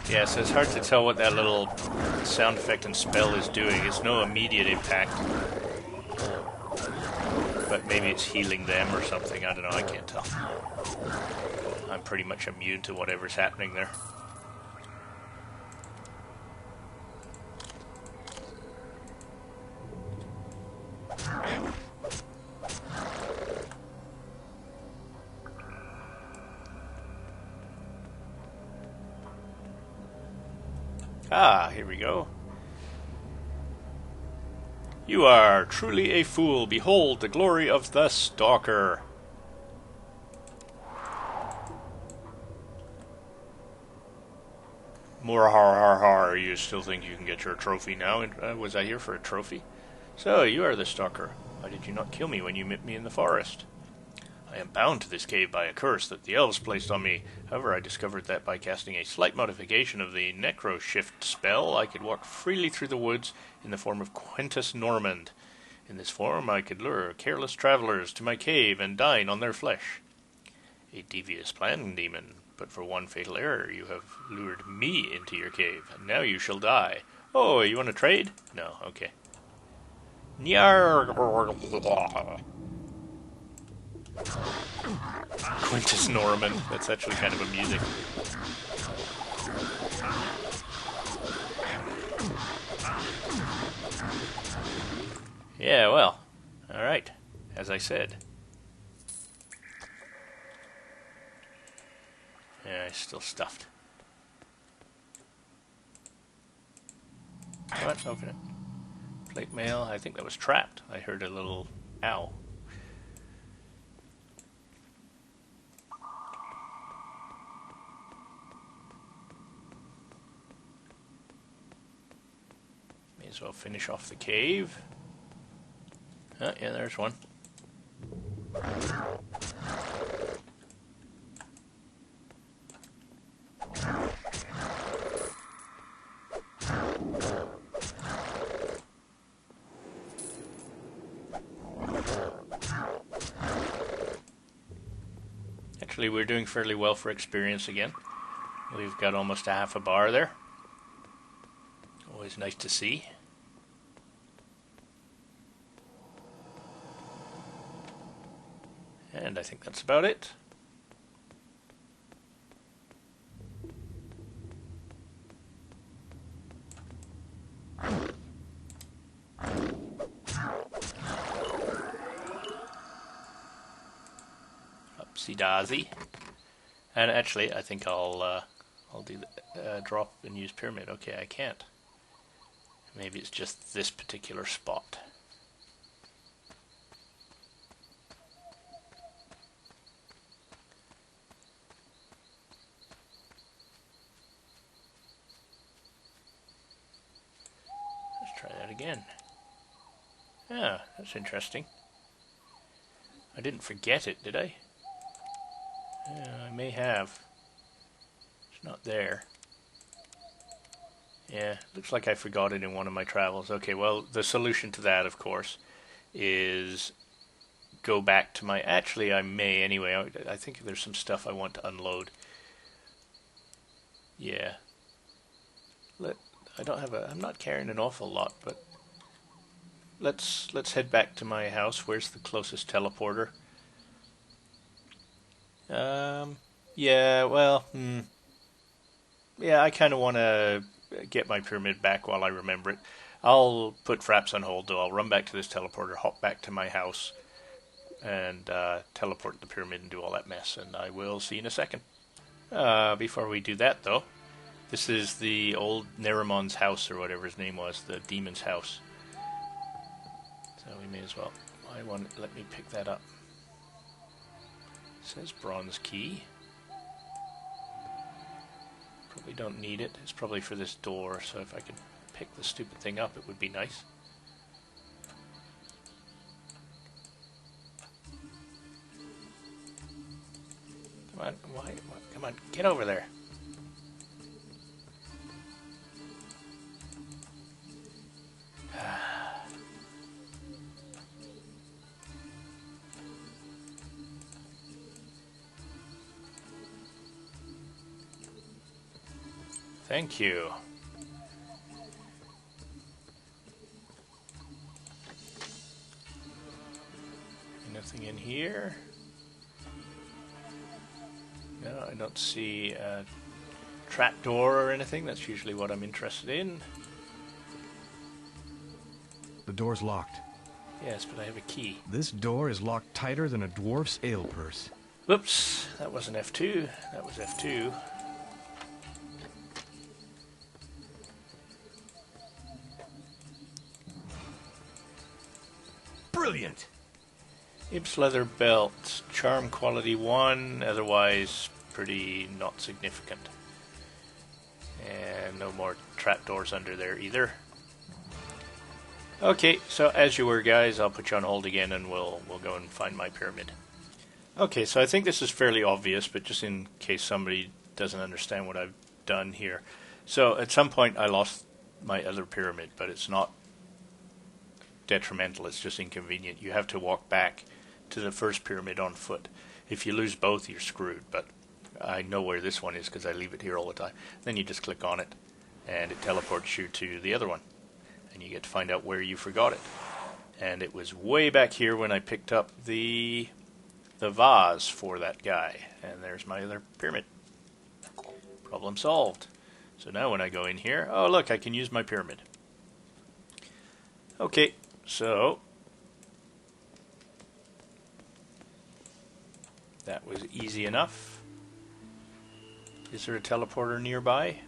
Yeah, so it's hard to tell what that little sound effect and spell is doing. It's no immediate impact. But maybe it's healing them or something. I don't know, I can't tell. I'm pretty much immune to whatever's happening there. Ah, here we go. You are truly a fool. Behold the glory of the stalker. More har har har. You still think you can get your trophy now? Was I here for a trophy? So, you are the stalker. Why did you not kill me when you met me in the forest? I am bound to this cave by a curse that the elves placed on me. However, I discovered that by casting a slight modification of the Necro Shift spell, I could walk freely through the woods in the form of Quintus Normand. In this form, I could lure careless travelers to my cave and dine on their flesh. A devious plan, demon, but for one fatal error you have lured me into your cave, and now you shall die. Oh, you want to trade? No, okay. Nyar. Quintus Norman. That's actually kind of amusing. Yeah, well, alright. As I said. Yeah, it's still stuffed. What? Open it. Plate mail. I think that was trapped. I heard a little ow. May as well finish off the cave. Oh, yeah, there's one. Actually, we're doing fairly well for experience again. We've got almost a half a bar there. Always nice to see. And I think that's about it. Upsy daisy. And actually, I think I'll do the drop and use pyramid. Okay, I can't. Maybe it's just this particular spot. Try that again. Ah, that's interesting. I didn't forget it, did I? I may have. It's not there. Yeah, looks like I forgot it in one of my travels. Okay, well, the solution to that, of course, is go back to my... Actually, I may anyway. I think there's some stuff I want to unload. Yeah. I don't have I'm not carrying an awful lot, but let's head back to my house. Where's the closest teleporter? Yeah, well, yeah, I kind of want to get my pyramid back while I remember it. I'll put Fraps on hold, though. I'll run back to this teleporter, hop back to my house, and teleport the pyramid and do all that mess, and I will see you in a second. Before we do that, though, This is the old Nerimon's house, or whatever his name was, the demon's house. So we may as well. Let me pick that up. It says bronze key. Probably don't need it. It's probably for this door, so if I could pick the stupid thing up, it would be nice. Come on, come on, get over there. Thank you. Nothing in here. No, I don't see a trapdoor or anything. That's usually what I'm interested in. The door's locked. Yes, but I have a key. This door is locked tighter than a dwarf's ale purse. Whoops, that wasn't F2. That was F2. Brilliant! Imps leather belt, charm quality 1, otherwise pretty not significant. And no more trapdoors under there either. Okay, so as you were, guys, I'll put you on hold again and we'll go and find my pyramid. Okay, so I think this is fairly obvious, but just in case somebody doesn't understand what I've done here. So at some point I lost my other pyramid, but it's not detrimental, it's just inconvenient. You have to walk back to the first pyramid on foot. If you lose both, you're screwed, but I know where this one is because I leave it here all the time. Then you just click on it and it teleports you to the other one and you get to find out where you forgot it. And it was way back here when I picked up the vase for that guy, and there's my other pyramid. Problem solved. So now when I go in here, oh look, I can use my pyramid. Okay, so that was easy enough. Is there a teleporter nearby?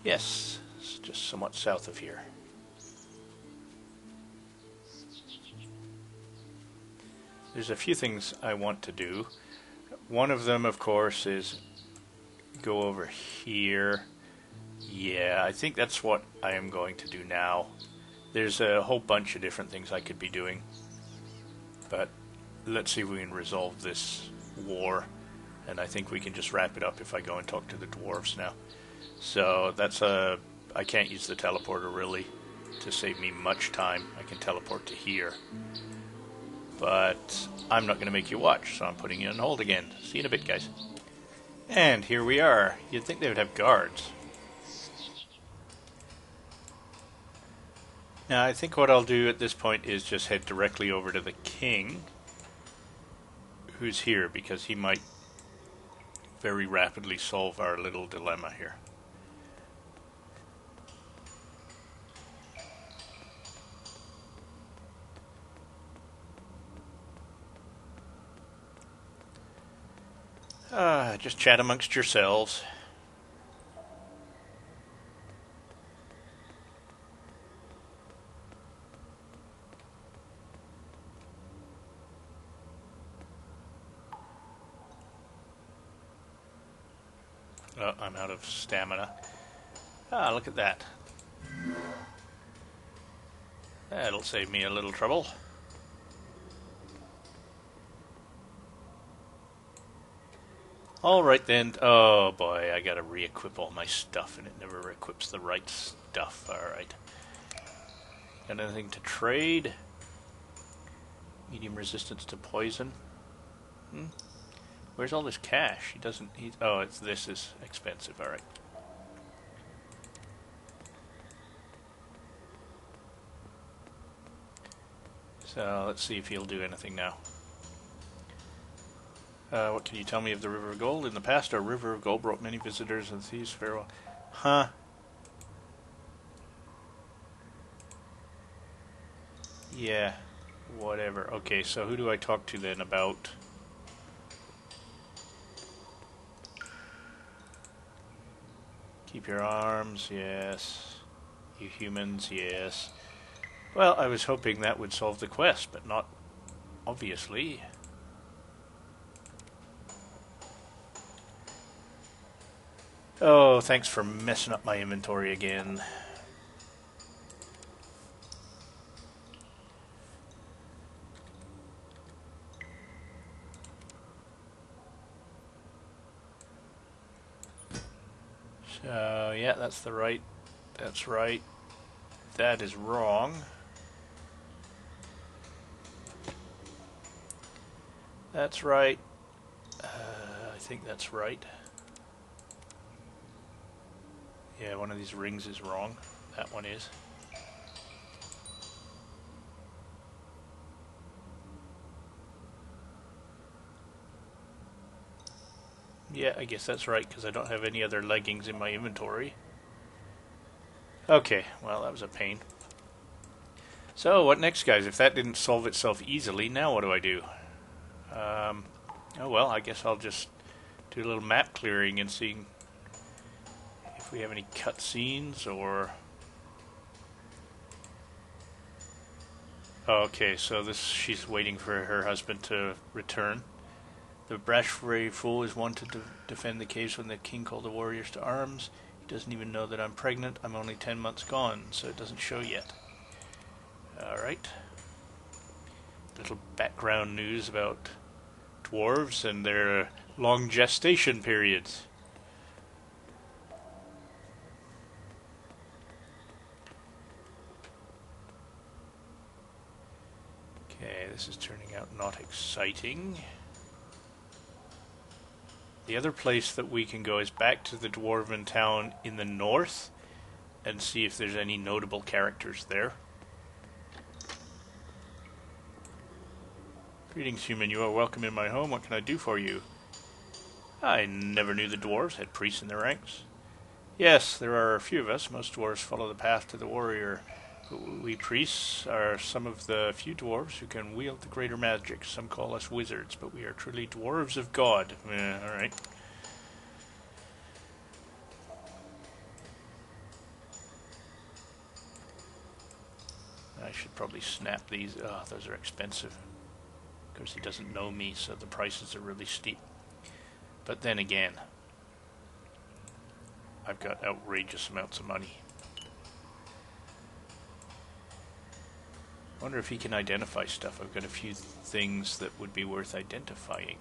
Yes, it's just somewhat south of here. There's a few things I want to do. One of them, of course, is go over here. Yeah, I think that's what I am going to do now. There's a whole bunch of different things I could be doing, but let's see if we can resolve this war, and I think we can just wrap it up if I go and talk to the dwarves now. So that's I can't use the teleporter really to save me much time. I can teleport to here, but I'm not going to make you watch, so I'm putting you on hold again. See you in a bit, guys. And here we are. You'd think they would have guards. Now, I think what I'll do at this point is just head directly over to the king, who's here, because he might very rapidly solve our little dilemma here. Just chat amongst yourselves. Oh, I'm out of stamina. Ah, look at that. That'll save me a little trouble. Alright then. Oh boy, I gotta re-equip all my stuff and it never equips the right stuff. Alright. Got anything to trade? Medium resistance to poison. Where's all this cash? He doesn't... oh, this is expensive. Alright. So, let's see if he'll do anything now. What can you tell me of the River of Gold? In the past, our River of Gold brought many visitors and thieves farewell. Huh? Yeah. Whatever. Okay, so who do I talk to then about... Keep your arms, yes. You humans, yes. Well, I was hoping that would solve the quest, but not obviously. Oh, thanks for messing up my inventory again. So, yeah, that's right. That is wrong. That's right. I think that's right. Yeah, one of these rings is wrong. That one is. Yeah, I guess that's right, because I don't have any other leggings in my inventory. Okay, well, that was a pain. So, what next, guys? If that didn't solve itself easily, now what do I do? Oh, well, I guess I'll just do a little map clearing and see if we have any cutscenes or... Oh, okay, so she's waiting for her husband to return. The brash brave fool is wanted to defend the caves when the king called the warriors to arms. He doesn't even know that I'm pregnant. I'm only 10 months gone, so it doesn't show yet. Alright. Little background news about dwarves and their long gestation periods. Okay, this is turning out not exciting. The other place that we can go is back to the Dwarven town in the north and see if there's any notable characters there. Greetings, human. You are welcome in my home. What can I do for you? I never knew the dwarves had priests in their ranks. Yes, there are a few of us. Most dwarves follow the path to the warrior. But we priests are some of the few dwarves who can wield the greater magic. Some call us wizards, but we are truly dwarves of God. Alright. I should probably snap these. Oh, those are expensive. Of course, he doesn't know me, so the prices are really steep. But then again, I've got outrageous amounts of money. I wonder if he can identify stuff. I've got a few things that would be worth identifying.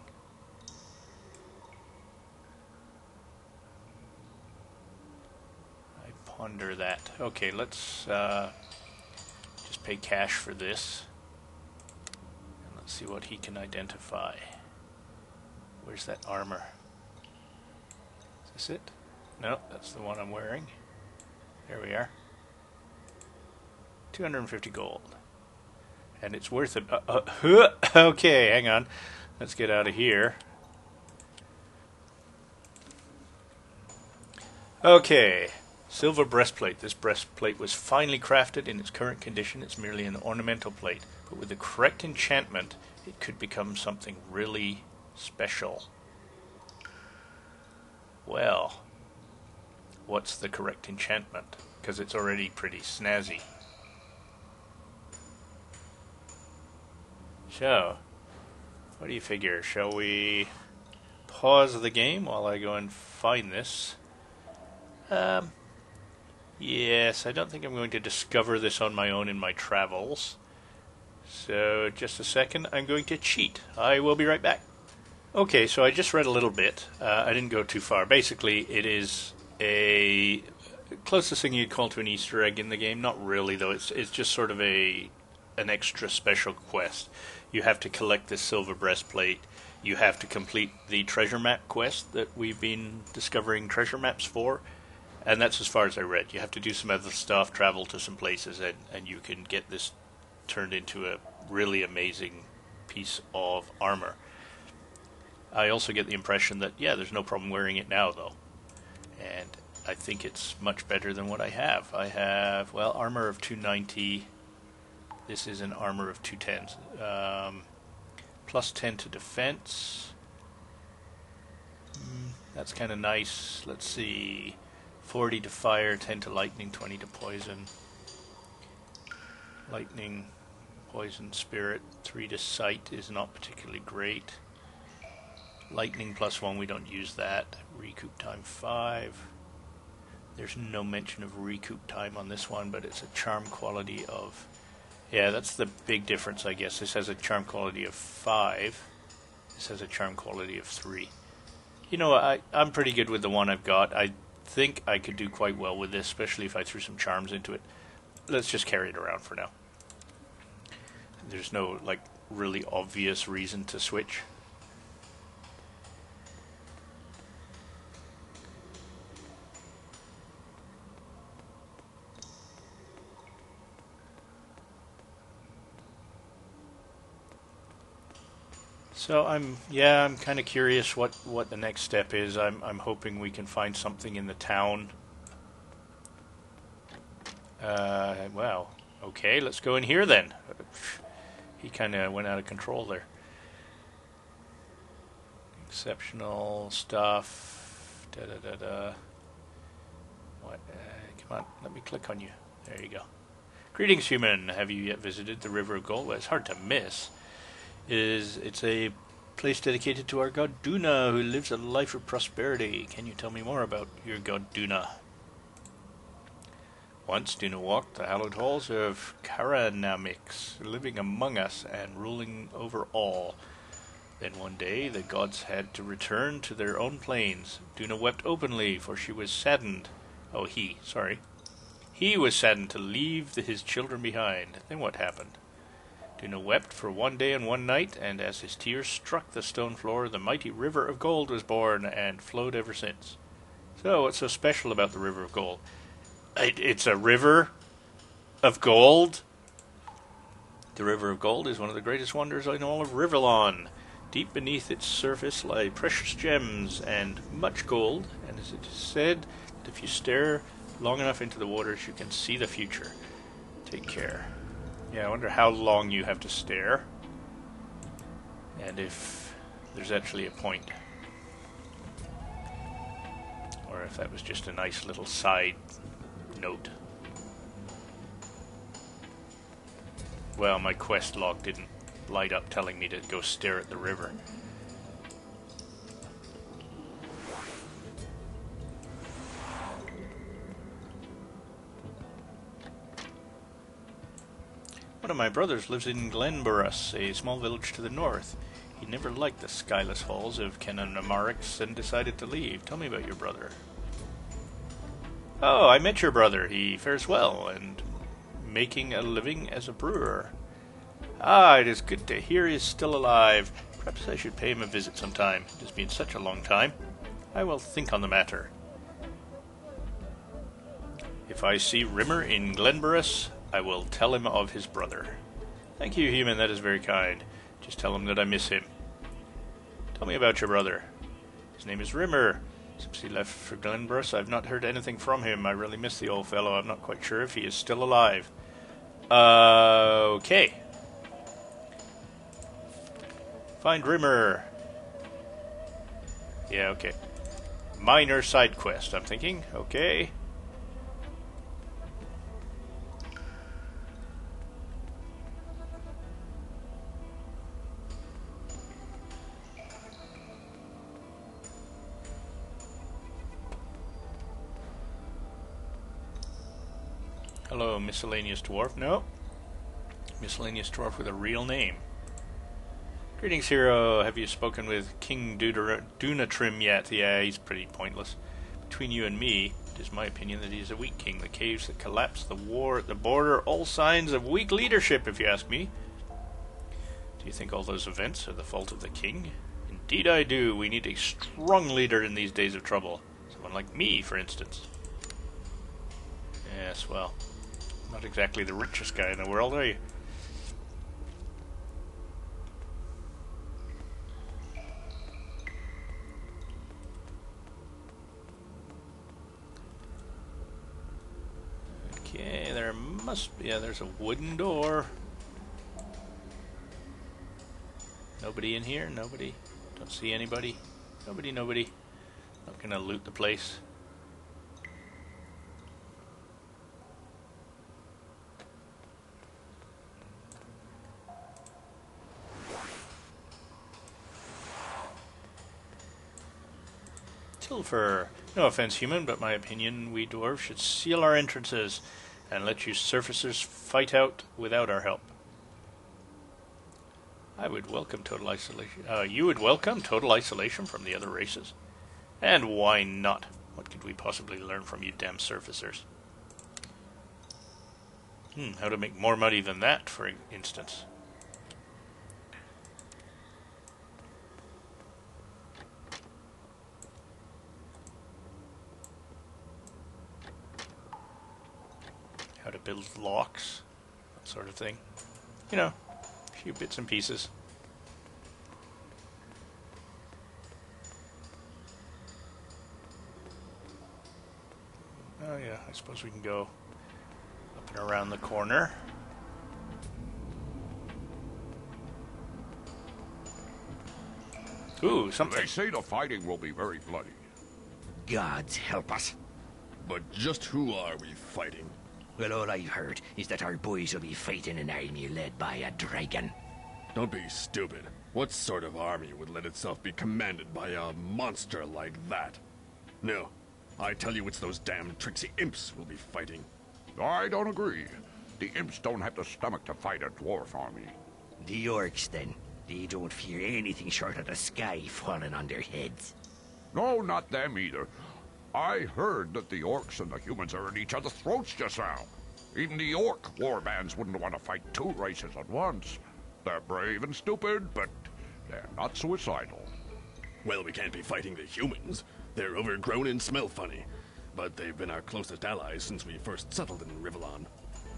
I ponder that. Okay, let's just pay cash for this. And let's see what he can identify. Where's that armor? Is this it? No, that's the one I'm wearing. There we are. 250 gold. And it's worth it. Okay, hang on. Let's get out of here. Okay. Silver breastplate. This breastplate was finely crafted. In its current condition, it's merely an ornamental plate. But with the correct enchantment, it could become something really special. Well, what's the correct enchantment? Because it's already pretty snazzy. So, what do you figure? Shall we pause the game while I go and find this? Yes, I don't think I'm going to discover this on my own in my travels. So, just a second, I'm going to cheat. I will be right back. Okay, so I just read a little bit. I didn't go too far. Basically, it is a closest thing you'd call to an Easter egg in the game. Not really, though. It's just sort of an extra special quest. You have to collect this silver breastplate. You have to complete the treasure map quest that we've been discovering treasure maps for. And that's as far as I read. You have to do some other stuff, travel to some places, and you can get this turned into a really amazing piece of armor. I also get the impression that, yeah, there's no problem wearing it now, though. And I think it's much better than what I have. I have, well, armor of 290. This is an armor of 210. Plus 10 to defense. That's kind of nice. Let's see. 40 to fire, 10 to lightning, 20 to poison. Lightning, poison, spirit, 3 to sight is not particularly great. Lightning +1, we don't use that. Recoup time 5. There's no mention of recoup time on this one, but it's a charm quality of... Yeah, that's the big difference, I guess. This has a charm quality of 5. This has a charm quality of 3. You know, I'm pretty good with the one I've got. I think I could do quite well with this, especially if I threw some charms into it. Let's just carry it around for now. There's no, like, really obvious reason to switch. So I'm kind of curious what the next step is. I'm hoping we can find something in the town. Well, okay, let's go in here then. He kind of went out of control there. Exceptional stuff. Da da da da. What? Come on, let me click on you. There you go. Greetings, human. Have you yet visited the River of Gold? Well, it's hard to miss. It's a place dedicated to our god Duna, who lives a life of prosperity. Can you tell me more about your god Duna? Once Duna walked the hallowed halls of Karanamix, living among us and ruling over all. Then one day the gods had to return to their own planes. Duna wept openly, for she was saddened. Oh, he was saddened to leave his children behind. Then what happened? Duna wept for 1 day and 1 night, and as his tears struck the stone floor, the mighty River of Gold was born and flowed ever since. So, what's so special about the River of Gold? It's a river of gold. The River of Gold is one of the greatest wonders in all of Rivellon. Deep beneath its surface lie precious gems and much gold, and as it is said that if you stare long enough into the waters, you can see the future. Take care. Yeah, I wonder how long you have to stare, and if there's actually a point, or if that was just a nice little side note. Well, my quest log didn't light up telling me to go stare at the river. One of my brothers lives in Glenburus, a small village to the north. He never liked the skyless halls of Kenanamarix and decided to leave. Tell me about your brother. Oh, I met your brother. He fares well, and making a living as a brewer. Ah, it is good to hear he is still alive. Perhaps I should pay him a visit sometime. It has been such a long time. I will think on the matter. If I see Rimmer in Glenburus, I will tell him of his brother. Thank you, human. That is very kind. Just tell him that I miss him. Tell me about your brother. His name is Rimmer. Since he left for Glenburus, I've not heard anything from him. I really miss the old fellow. I'm not quite sure if he is still alive. Okay. Find Rimmer. Yeah, okay. Minor side quest, I'm thinking. Okay. Hello, miscellaneous dwarf. No. Miscellaneous dwarf with a real name. Greetings, hero. Have you spoken with King Dunatrim yet? Yeah, he's pretty pointless. Between you and me, it is my opinion that he is a weak king. The caves that collapsed, the war at the border, all signs of weak leadership, if you ask me. Do you think all those events are the fault of the king? Indeed I do. We need a strong leader in these days of trouble. Someone like me, for instance. Yes, well, not exactly the richest guy in the world, are you? Okay, there must be... Yeah, there's a wooden door. Nobody in here? Nobody? Don't see anybody? Nobody. Not gonna loot the place. Tilfer. No offense, human, but my opinion, we dwarves should seal our entrances and let you surfacers fight out without our help. I would welcome total isolation. You would welcome total isolation from the other races? And why not? What could we possibly learn from you damn surfacers? How to make more money than that, for instance. How to build locks, that sort of thing. You know, a few bits and pieces. Oh yeah, I suppose we can go up and around the corner. Ooh, something. They say the fighting will be very bloody. Gods help us. But just who are we fighting? Well, all I've heard is that our boys will be fighting an army led by a dragon. Don't be stupid. What sort of army would let itself be commanded by a monster like that? No, I tell you it's those damn tricksy imps we'll be fighting. I don't agree. The imps don't have the stomach to fight a dwarf army. The orcs, then. They don't fear anything short of the sky falling on their heads. No, not them either. I heard that the orcs and the humans are at each other's throats just now. Even the orc warbands wouldn't want to fight two races at once. They're brave and stupid, but they're not suicidal. Well, we can't be fighting the humans. They're overgrown and smell funny. But they've been our closest allies since we first settled in Rivellon.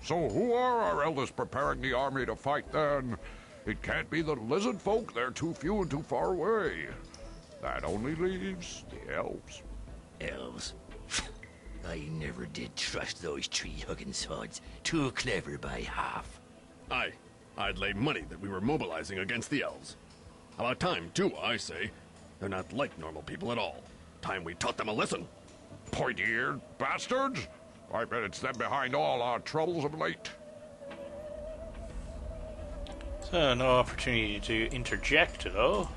So who are our elders preparing the army to fight then? It can't be the lizard folk. They're too few and too far away. That only leaves the elves. Elves? I never did trust those tree-hugging sods. Too clever by half. Aye, I'd lay money that we were mobilizing against the elves. About time, too, I say. They're not like normal people at all. Time we taught them a lesson. Pointy-eared bastards! I bet it's them behind all our troubles of late. So, no opportunity to interject, though.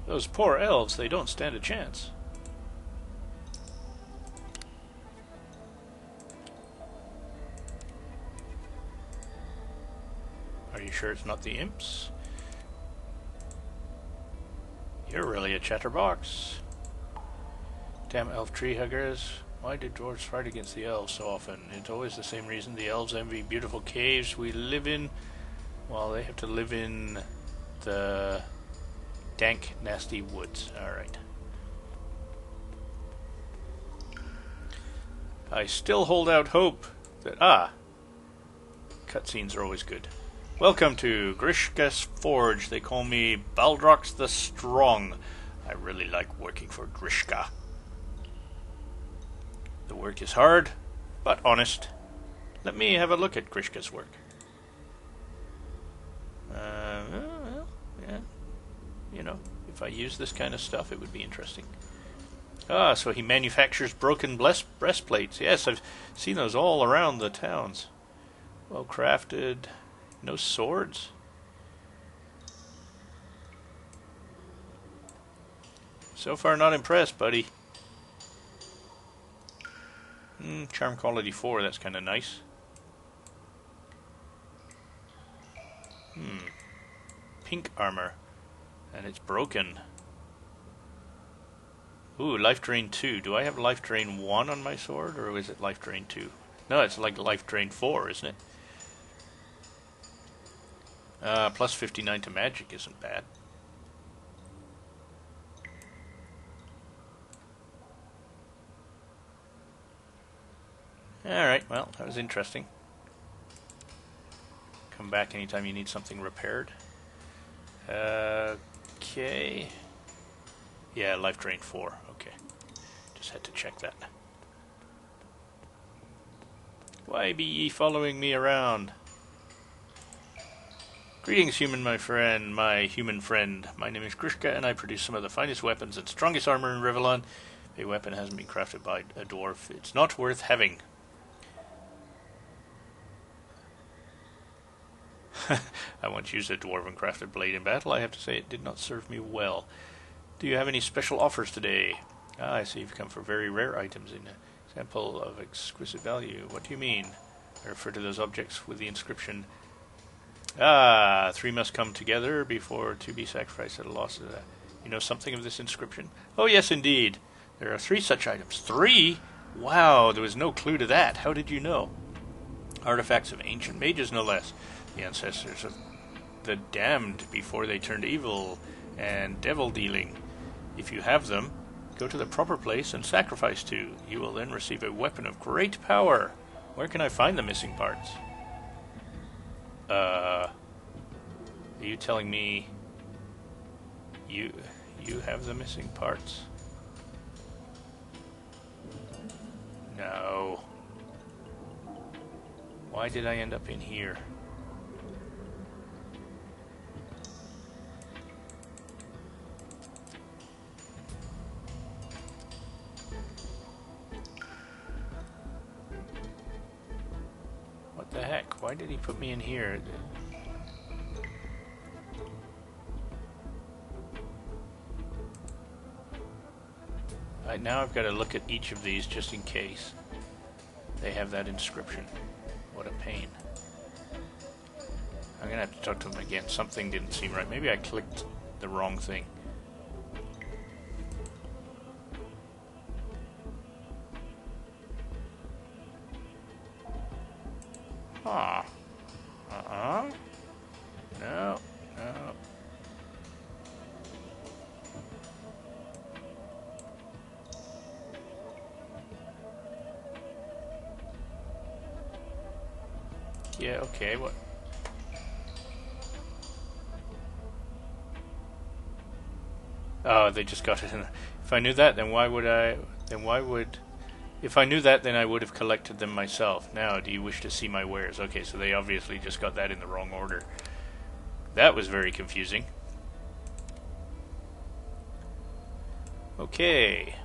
Those poor elves, they don't stand a chance. Are you sure it's not the imps? You're really a chatterbox. Damn elf tree huggers. Why do dwarves fight against the elves so often? It's always the same reason. The elves envy beautiful caves we live in, while they have to live in the dank, nasty woods. Alright. I still hold out hope that... cutscenes are always good. Welcome to Grishka's Forge. They call me Baldrox the Strong. I really like working for Grishka. The work is hard, but honest. Let me have a look at Grishka's work. Well, yeah. You know, if I use this kind of stuff, it would be interesting. So he manufactures broken breastplates. Yes, I've seen those all around the towns. Well crafted. No swords. So far, not impressed, buddy. Charm quality 4, that's kind of nice. Pink armor. And it's broken. Ooh, life drain 2. Do I have life drain 1 on my sword, or is it life drain 2? No, it's like life drain 4, isn't it? Plus 59 to magic isn't bad. Alright, well, that was interesting. Come back anytime you need something repaired. Okay. Yeah, life drain 4. Okay. Just had to check that. Why be ye following me around? Greetings, human, my friend, my human friend. My name is Grishka, and I produce some of the finest weapons and strongest armor in Rivellon. If a weapon hasn't been crafted by a dwarf, it's not worth having. I once used a dwarven crafted blade in battle. I have to say it did not serve me well. Do you have any special offers today? Ah, I see you've come for very rare items in a sample of exquisite value. What do you mean? I refer to those objects with the inscription, ah, 3 must come together before to be sacrificed at a loss. You know something of this inscription? Oh, yes, indeed. There are 3 such items. 3? Wow, there was no clue to that. How did you know? Artifacts of ancient mages, no less. The ancestors of the damned before they turned evil and devil-dealing. If you have them, go to the proper place and sacrifice to. You will then receive a weapon of great power. Where can I find the missing parts? Are you telling me you have the missing parts? No. Why did I end up in here? What the heck? Why did he put me in here? Now I've got to look at each of these just in case they have that inscription. What a pain. I'm going to have to talk to him again. Something didn't seem right. Maybe I clicked the wrong thing. Huh. No. Yeah, okay, what? Oh, they just got it in. If I knew that, then why would I... If I knew that, then I would have collected them myself. Now, do you wish to see my wares? Okay, so they obviously just got that in the wrong order. That was very confusing. Okay.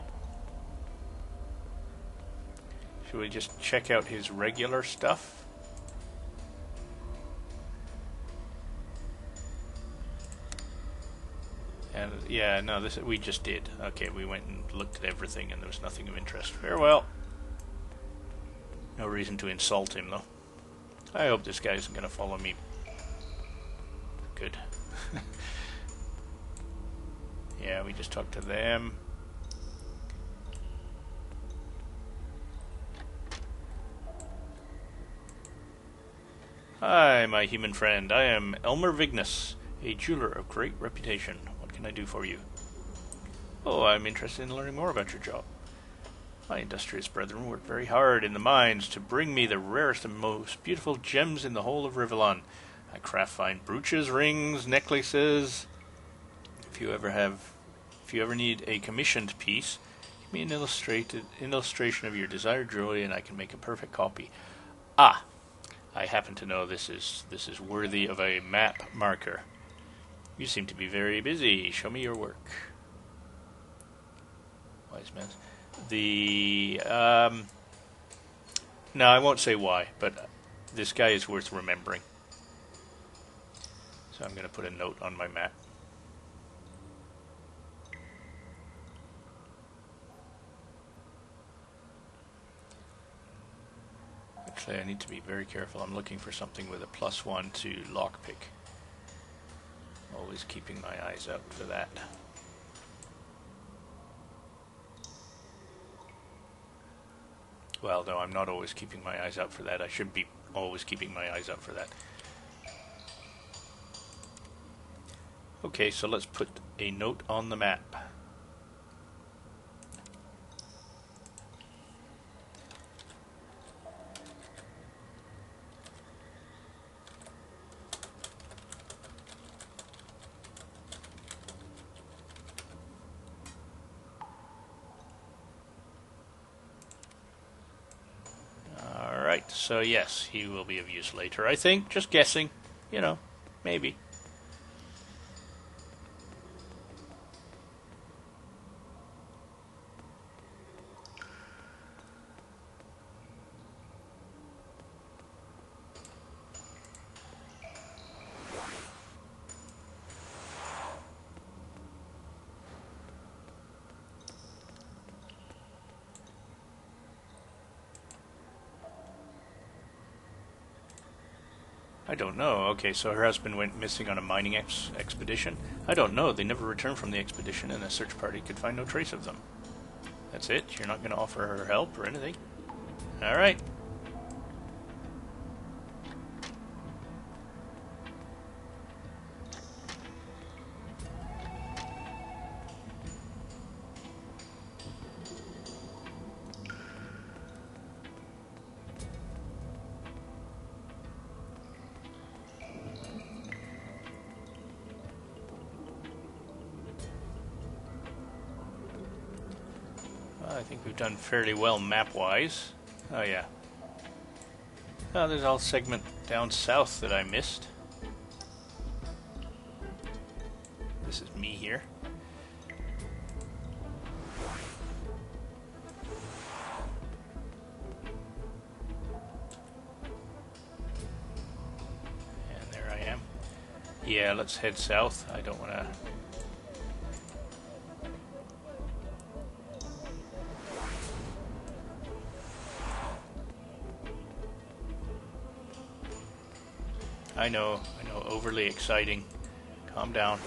Should we just check out his regular stuff? And yeah, no, this we just did. Okay, we went and looked at everything, and there was nothing of interest. Farewell. No reason to insult him, though. I hope this guy isn't going to follow me. Good. Yeah, we just talked to them. Hi, my human friend. I am Elmer Vignus, a jeweler of great reputation. What can I do for you? Oh, I'm interested in learning more about your job. My industrious brethren worked very hard in the mines to bring me the rarest and most beautiful gems in the whole of Rivellon. I craft fine brooches, rings, necklaces. If you ever need a commissioned piece, give me an illustration of your desired jewelry, and I can make a perfect copy. Ah, I happen to know this is worthy of a map marker. You seem to be very busy. Show me your work. Wise man. No, I won't say why, but this guy is worth remembering. So I'm going to put a note on my map. Actually, I need to be very careful. I'm looking for something with a +1 to lockpick. Always keeping my eyes out for that. Well, no, I'm not always keeping my eyes out for that. I should be always keeping my eyes out for that. Okay, so let's put a note on the map. Alright, so yes, he will be of use later, I think. Just guessing. You know, maybe. I don't know. Okay, so her husband went missing on a mining expedition. I don't know. They never returned from the expedition, and the search party could find no trace of them. That's it? You're not going to offer her help or anything? Alright. I think we've done fairly well map-wise. Oh, yeah. Oh, there's a whole segment down south that I missed. This is me here. And there I am. Yeah, let's head south. I don't want to... I know, overly exciting. Calm down.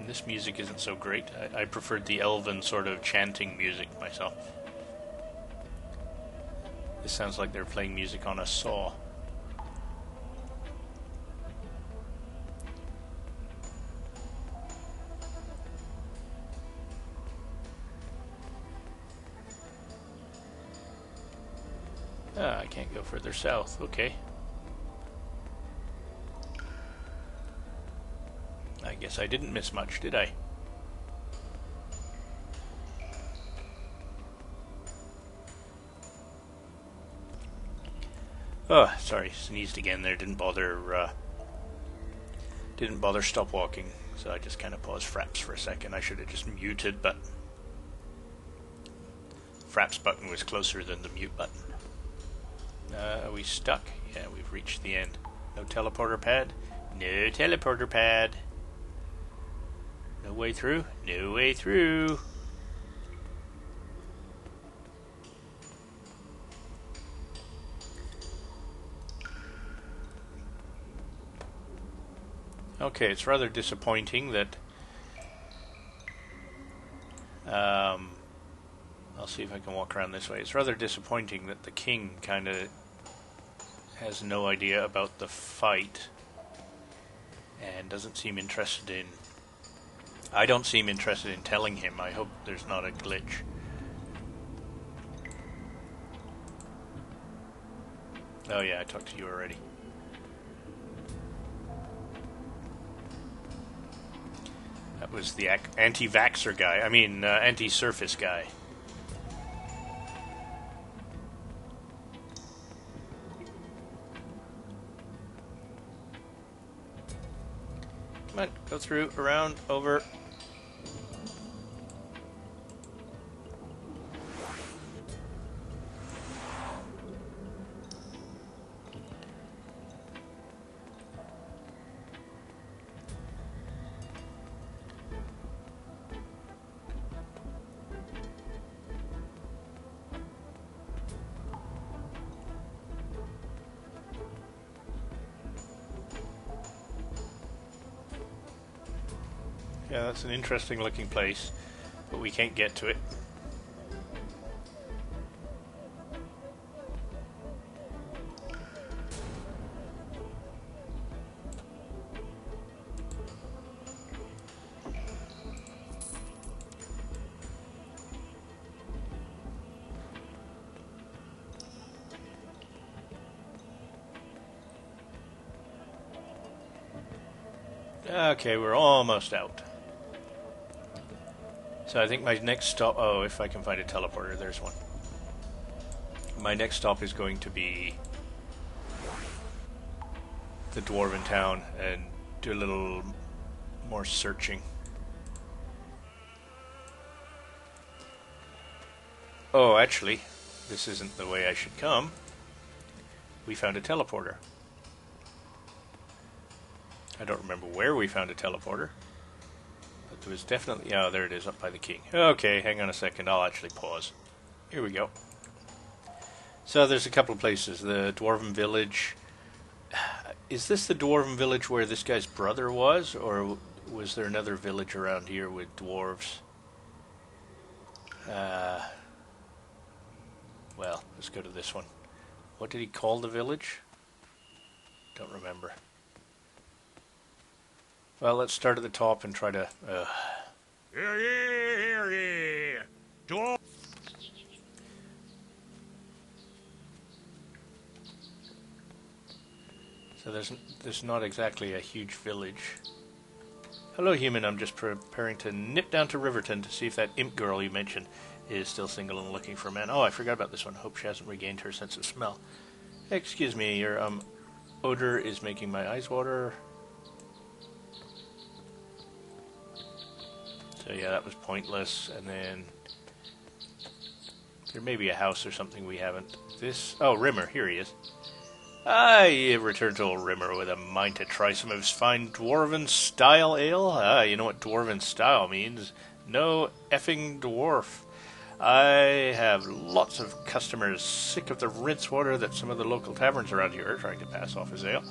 This music isn't so great. I preferred the Elven sort of chanting music myself. This sounds like they're playing music on a saw. I can't go further south. Okay. I guess I didn't miss much, did I? Oh, sorry, sneezed again there. Didn't bother stop walking, so I just kind of paused Fraps for a second. I should have just muted, but Fraps button was closer than the mute button. Are we stuck? Yeah, we've reached the end. No teleporter pad? No teleporter pad. No way through? No way through. Okay, it's rather disappointing that I'll see if I can walk around this way. It's rather disappointing that the king kind of has no idea about the fight and doesn't seem interested in... I don't seem interested in telling him. I hope there's not a glitch. Oh yeah, I talked to you already. That was the anti-vaxxer guy. I mean, anti-surface guy. Come on, go through, around, over. Yeah, that's an interesting looking place, but we can't get to it. Okay, we're almost out. So I think my next stop... Oh, if I can find a teleporter, there's one. My next stop is going to be the Dwarven town and do a little more searching. Oh, actually, this isn't the way I should come. We found a teleporter. I don't remember where we found a teleporter. But there was definitely... Oh, there it is, up by the king. Okay, hang on a second. I'll actually pause. Here we go. So there's a couple of places. The Dwarven village. Is this the Dwarven village where this guy's brother was? Or was there another village around here with dwarves? Well, let's go to this one. What did he call the village? Don't remember. Well, let's start at the top and try to... Hear ye! Dwarf! So there's not exactly a huge village. Hello, human. I'm just preparing to nip down to Riverton to see if that imp girl you mentioned is still single and looking for a man. Oh, I forgot about this one. Hope she hasn't regained her sense of smell. Excuse me, your odor is making my eyes water. So yeah, that was pointless. And then there may be a house or something we haven't. Oh, Rimmer, here he is. I returned to old Rimmer with a mind to try some of his fine Dwarven style ale. You know what Dwarven style means. No effing dwarf. I have lots of customers sick of the rinse water that some of the local taverns around here are trying to pass off as ale.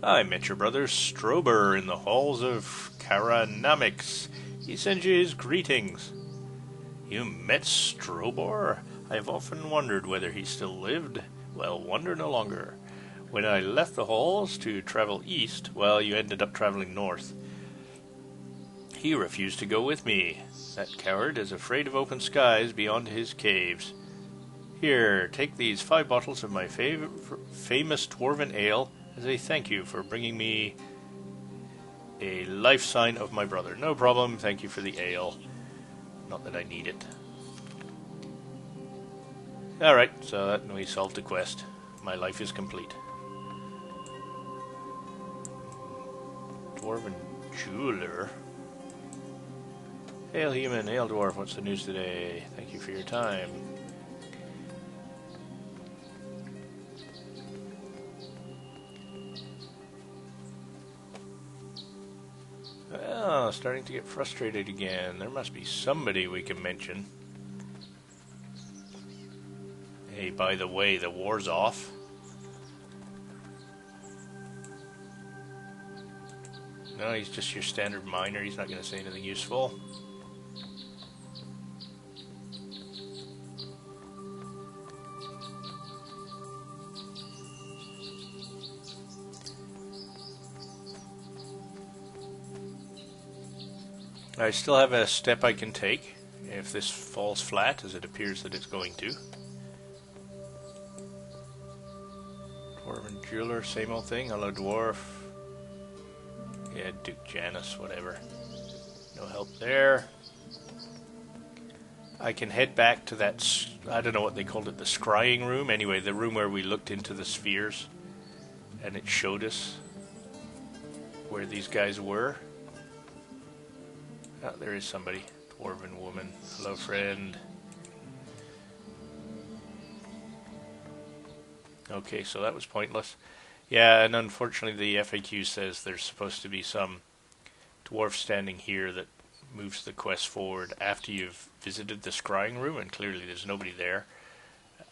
I met your brother Strober in the halls of Karanamix. He sends you his greetings. You met Strobor? I've often wondered whether he still lived. Well, wonder no longer. When I left the halls to travel east, well, you ended up traveling north. He refused to go with me. That coward is afraid of open skies beyond his caves. Here, take these 5 bottles of my famous Dwarven ale as a thank you for bringing me a life sign of my brother. No problem, thank you for the ale. Not that I need it. Alright, so that we solved the quest. My life is complete. Dwarven jeweler. Hail human, hail dwarf, what's the news today? Thank you for your time. Well, starting to get frustrated again. There must be somebody we can mention. Hey, by the way, the war's off. No, he's just your standard miner. He's not going to say anything useful. I still have a step I can take if this falls flat, as it appears that it's going to. Dwarven jeweler, same old thing. Hello, dwarf. Yeah, Duke Janus, whatever. No help there. I can head back to that, I don't know what they called it, the scrying room. Anyway, the room where we looked into the spheres, and it showed us where these guys were. Oh, there is somebody. Dwarven woman. Hello, friend. Okay, so that was pointless. Yeah, and unfortunately the FAQ says there's supposed to be some dwarf standing here that moves the quest forward after you've visited the scrying room, and clearly there's nobody there.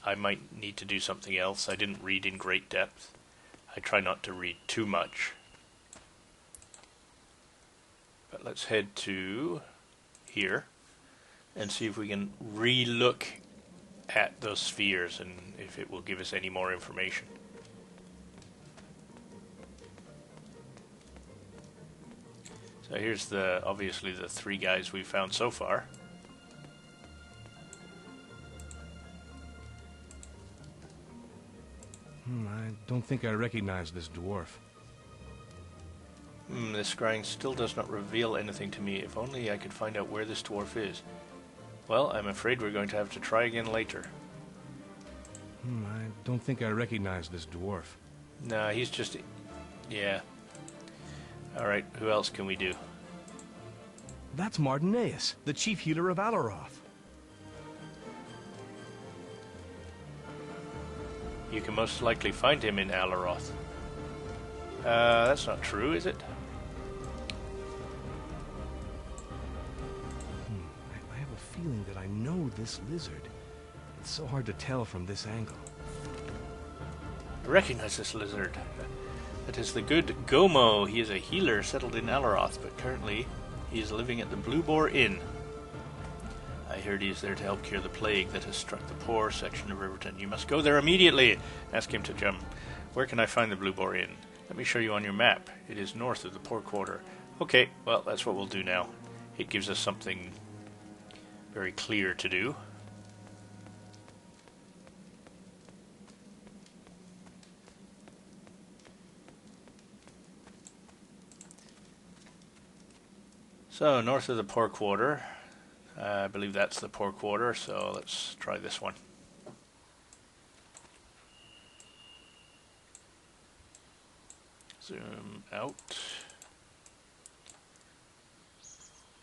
I might need to do something else. I didn't read in great depth. I try not to read too much. But let's head to here and see if we can re-look at those spheres and if it will give us any more information. So here's obviously the 3 guys we've found so far. I don't think I recognize this dwarf. This scrying still does not reveal anything to me. If only I could find out where this dwarf is. Well, I'm afraid we're going to have to try again later. I don't think I recognize this dwarf. Nah, he's just... yeah. Alright, who else can we do? That's Martineus, the chief healer of Alaroth. You can most likely find him in Alaroth. That's not true, is it? know this lizard? It's so hard to tell from this angle. I recognize this lizard. That is the good Gomo. He is a healer settled in Alaroth, but currently he is living at the Blue Boar Inn. I heard he is there to help cure the plague that has struck the poor section of Riverton. You must go there immediately. Ask him to jump. Where can I find the Blue Boar Inn? Let me show you on your map. It is north of the Poor Quarter. Okay, well, that's what we'll do now. It gives us something very clear to do. So, north of the Poor Quarter. I believe that's the Poor Quarter, so let's try this one. Zoom out.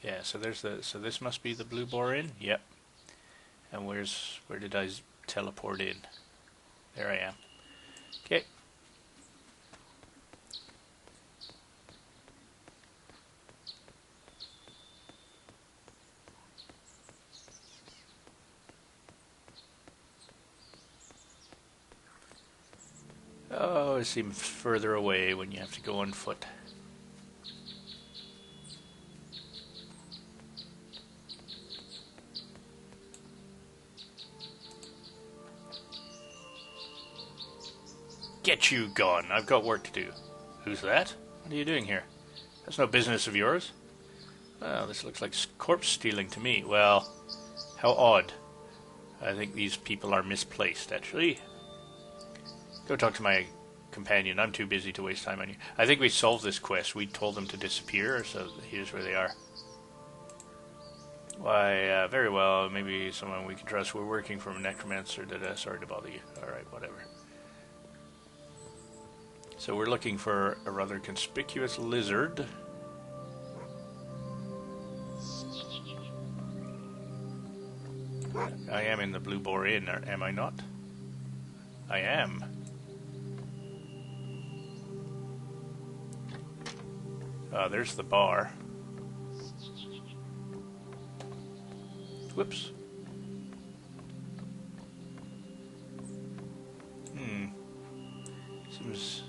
Yeah, so there's the. So this must be the Blue Boar Inn. Yep. And where did I teleport in? There I am. Okay. Oh, it seems further away when you have to go on foot. Get you gone. I've got work to do. Who's that? What are you doing here? That's no business of yours. Well, this looks like corpse stealing to me. Well, how odd. I think these people are misplaced, actually. Go talk to my companion. I'm too busy to waste time on you. I think we solved this quest. We told them to disappear, so here's where they are. Why, very well. Maybe someone we can trust. We're working for a necromancer. Sorry to bother you. Alright, whatever. So we're looking for a rather conspicuous lizard. I am in the Blue Boar Inn, am I not? I am. There's the bar. Whoops. Seems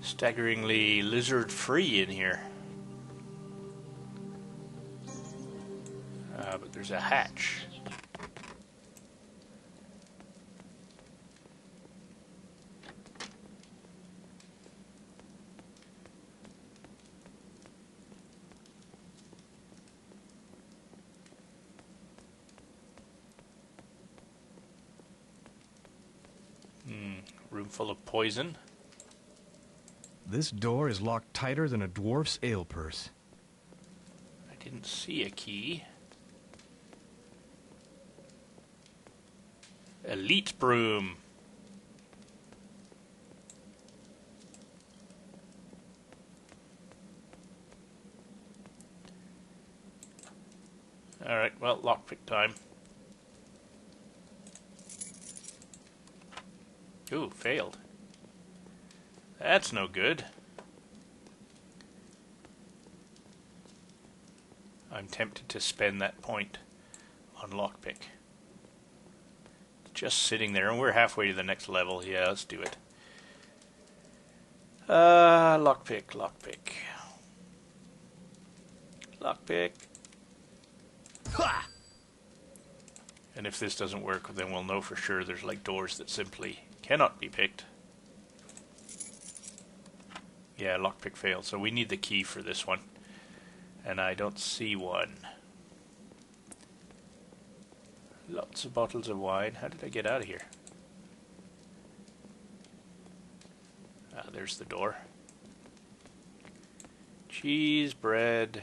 staggeringly lizard-free in here. But there's a hatch. Room full of poison. This door is locked tighter than a dwarf's ale purse. I didn't see a key. Elite broom. Alright, well, lockpick time. Ooh, failed. That's no good. I'm tempted to spend that point on lockpick. Just sitting there, and we're halfway to the next level. Yeah, let's do it. Lockpick, lockpick. Lockpick. Ha! And if this doesn't work, then we'll know for sure there's like doors that simply cannot be picked. Yeah, lockpick failed, so we need the key for this one. And I don't see one. Lots of bottles of wine. How did I get out of here? Ah, there's the door. Cheese, bread.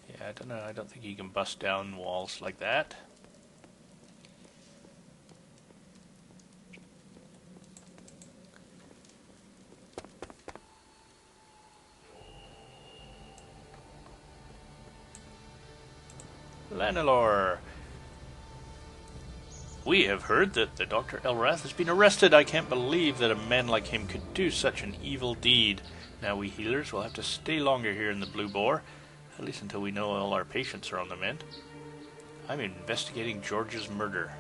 Yeah, I don't know. I don't think you can bust down walls like that. Lanelore. We have heard that the Dr. Elrath has been arrested. I can't believe that a man like him could do such an evil deed. Now we healers will have to stay longer here in the Blue Boar, at least until we know all our patients are on the mend. I'm investigating George's murder.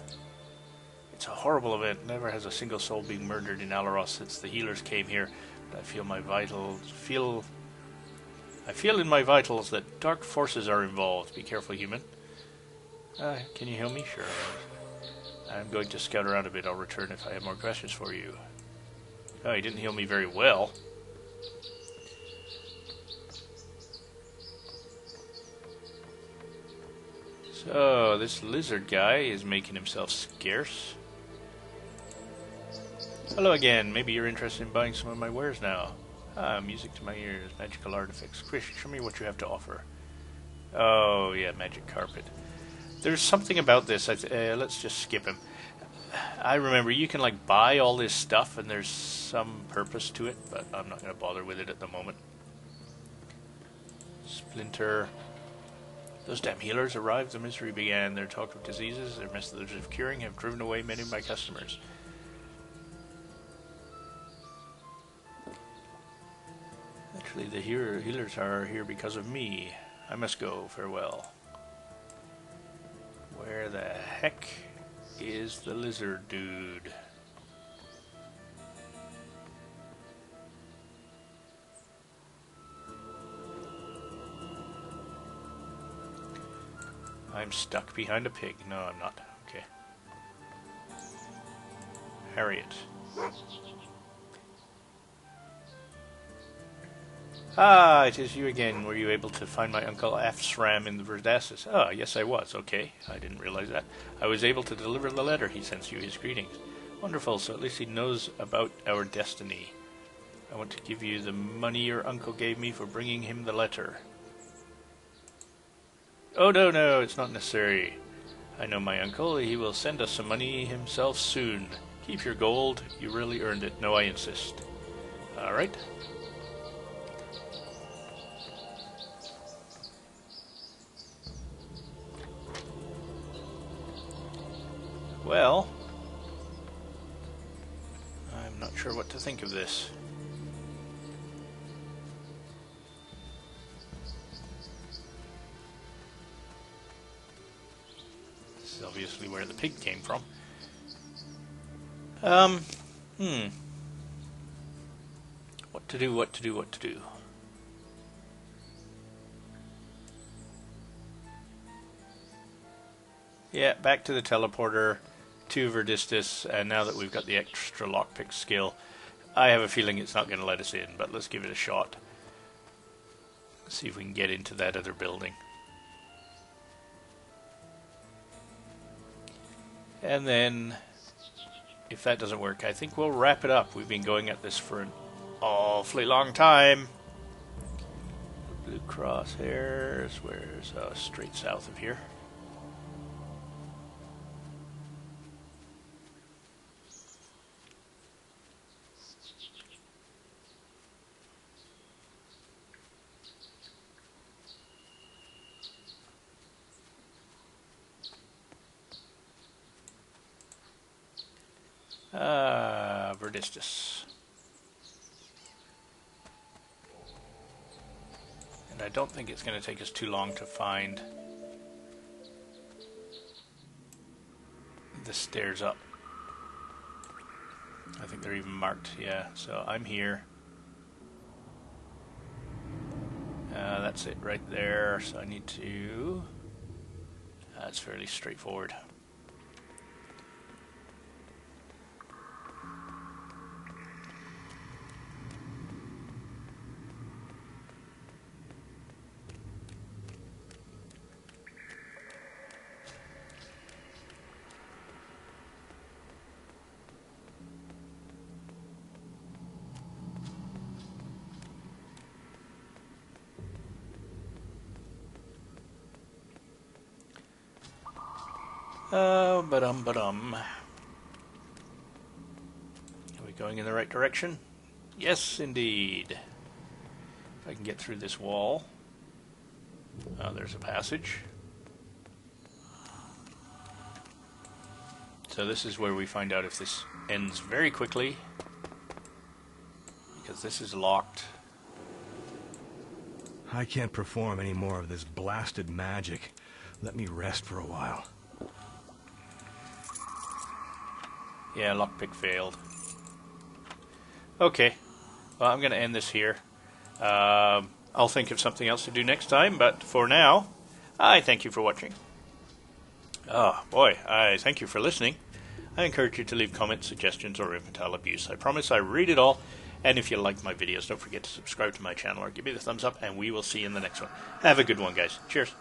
It's a horrible event. Never has a single soul been murdered in Alaros since the healers came here. But I feel in my vitals that dark forces are involved. Be careful, human. Can you heal me? Sure. I'm going to scout around a bit. I'll return if I have more questions for you. Oh, he didn't heal me very well. So, this lizard guy is making himself scarce. Hello again. Maybe you're interested in buying some of my wares now. Music to my ears. Magical artifacts. Quick, show me what you have to offer. Oh, yeah, magic carpet. There's something about this. Let's just skip him. I remember you can like buy all this stuff and there's some purpose to it, but I'm not going to bother with it at the moment. Splinter. Those damn healers arrived, the misery began. Their talk of diseases, their methods of curing have driven away many of my customers. Actually, the healers are here because of me. I must go. Farewell. Where the heck is the lizard dude? I'm stuck behind a pig. No, I'm not. Okay. Harriet. Ah, it is you again. Were you able to find my Uncle Afsram in the Verdassus? Ah, yes I was. Okay, I didn't realize that. I was able to deliver the letter. He sends you his greetings. Wonderful, so at least he knows about our destiny. I want to give you the money your uncle gave me for bringing him the letter. Oh, no, it's not necessary. I know my uncle. He will send us some money himself soon. Keep your gold. You really earned it. No, I insist. All right. Well, I'm not sure what to think of this. This is obviously where the pig came from. What to do? Yeah, back to the teleporter, to Verdistis, and now that we've got the extra lockpick skill, I have a feeling it's not going to let us in, but let's give it a shot. See if we can get into that other building. And then, if that doesn't work, I think we'll wrap it up. We've been going at this for an awfully long time. Blue crosshairs, where's straight south of here? Verdistis. And I don't think it's going to take us too long to find the stairs up. I think they're even marked, yeah. So I'm here. That's it right there. So I need to... That's fairly straightforward. Are we going in the right direction? Yes, indeed. If I can get through this wall. Oh, there's a passage. So this is where we find out if this ends very quickly, because this is locked. I can't perform any more of this blasted magic. Let me rest for a while. Yeah, lockpick failed. Okay, well, I'm going to end this here. I'll think of something else to do next time, but for now, I thank you for watching. Oh, boy, I thank you for listening. I encourage you to leave comments, suggestions, or infantile abuse. I promise I read it all, and if you like my videos, don't forget to subscribe to my channel or give me the thumbs up, and we will see you in the next one. Have a good one, guys. Cheers.